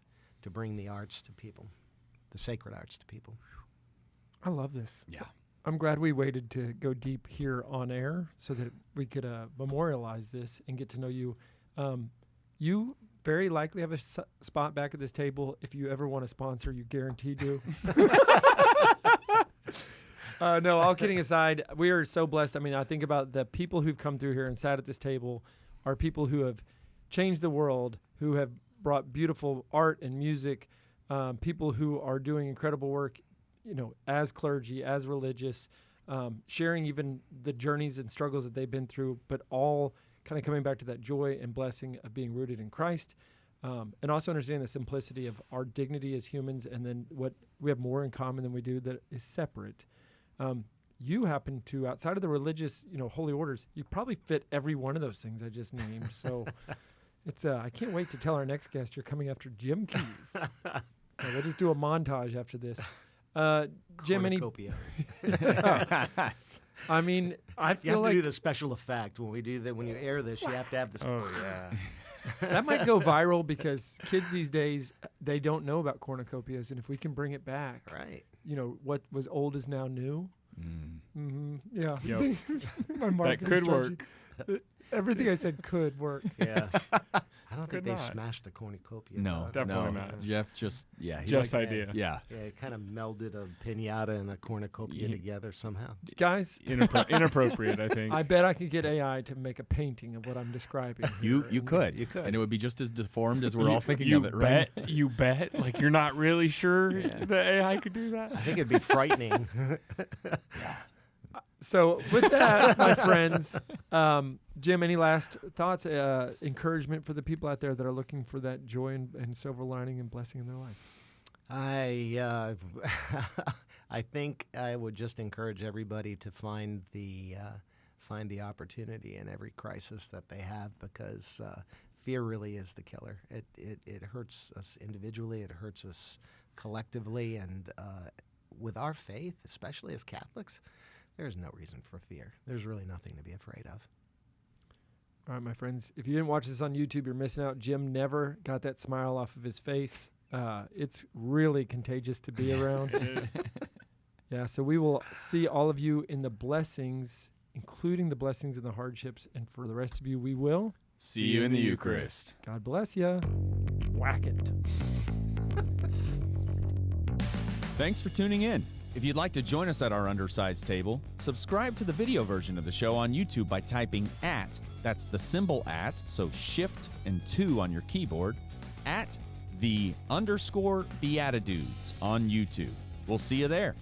to bring the arts to people, the sacred arts to people. I love this. Yeah. I'm glad we waited to go deep here on air so that we could memorialize this and get to know you. You very likely have a spot back at this table. If you ever want to sponsor, you guaranteed do. No, all kidding aside, we are so blessed. I mean, I think about the people who've come through here and sat at this table are people who have changed the world, who have brought beautiful art and music, people who are doing incredible work, as clergy, as religious, sharing even the journeys and struggles that they've been through, but all kind of coming back to that joy and blessing of being rooted in Christ, and also understanding the simplicity of our dignity as humans, and then what we have more in common than we do that is separate. You happen to, outside of the religious, holy orders, you probably fit every one of those things I just named. So it's I can't wait to tell our next guest you're coming after Jim Keys. We'll just do a montage after this. Jim, any? I mean, I feel you have like to do the special effect when we do that. When you air this, you have to have this. Oh yeah. that might go viral because kids these days, they don't know about cornucopias, and if we can bring it back, Right. What was old is now new. Mm-hmm. Yeah, Yep. my That marketing could strategy. work. Everything I said could work. Yeah. I don't think Could they not. smashed the cornucopia. No, Definitely no. not. Jeff just, he Just likes- idea. Yeah. Yeah, it kind of melded a pinata and a cornucopia together somehow. Guys, Inappropriate, I think. I bet I could get AI to make a painting of what I'm describing. You here. could. You could. And it would be just as deformed as we're all thinking you of it, right? You bet. Like you're not really sure Yeah. the AI could do that. I think it'd be frightening. So with that, my friends, Jim, any last thoughts, encouragement for the people out there that are looking for that joy and silver lining and blessing in their life? I think I would just encourage everybody to find the opportunity in every crisis that they have, because fear really is the killer. It hurts us individually. It hurts us collectively, and with our faith, especially as Catholics, there's no reason for fear. There's really nothing to be afraid of. All right, my friends, if you didn't watch this on YouTube, you're missing out. Jim never got that smile off of his face. It's really contagious to be around. It is. Yeah, so we will see all of you in the blessings, including the blessings and the hardships. And for the rest of you, we will See you in the Eucharist. God bless you. Whack it. Thanks for tuning in. If you'd like to join us at our undersized table, subscribe to the video version of the show on YouTube by typing @ that's the symbol @, so shift and 2 on your keyboard, @ the _ BeatiDudes on YouTube. We'll see you there.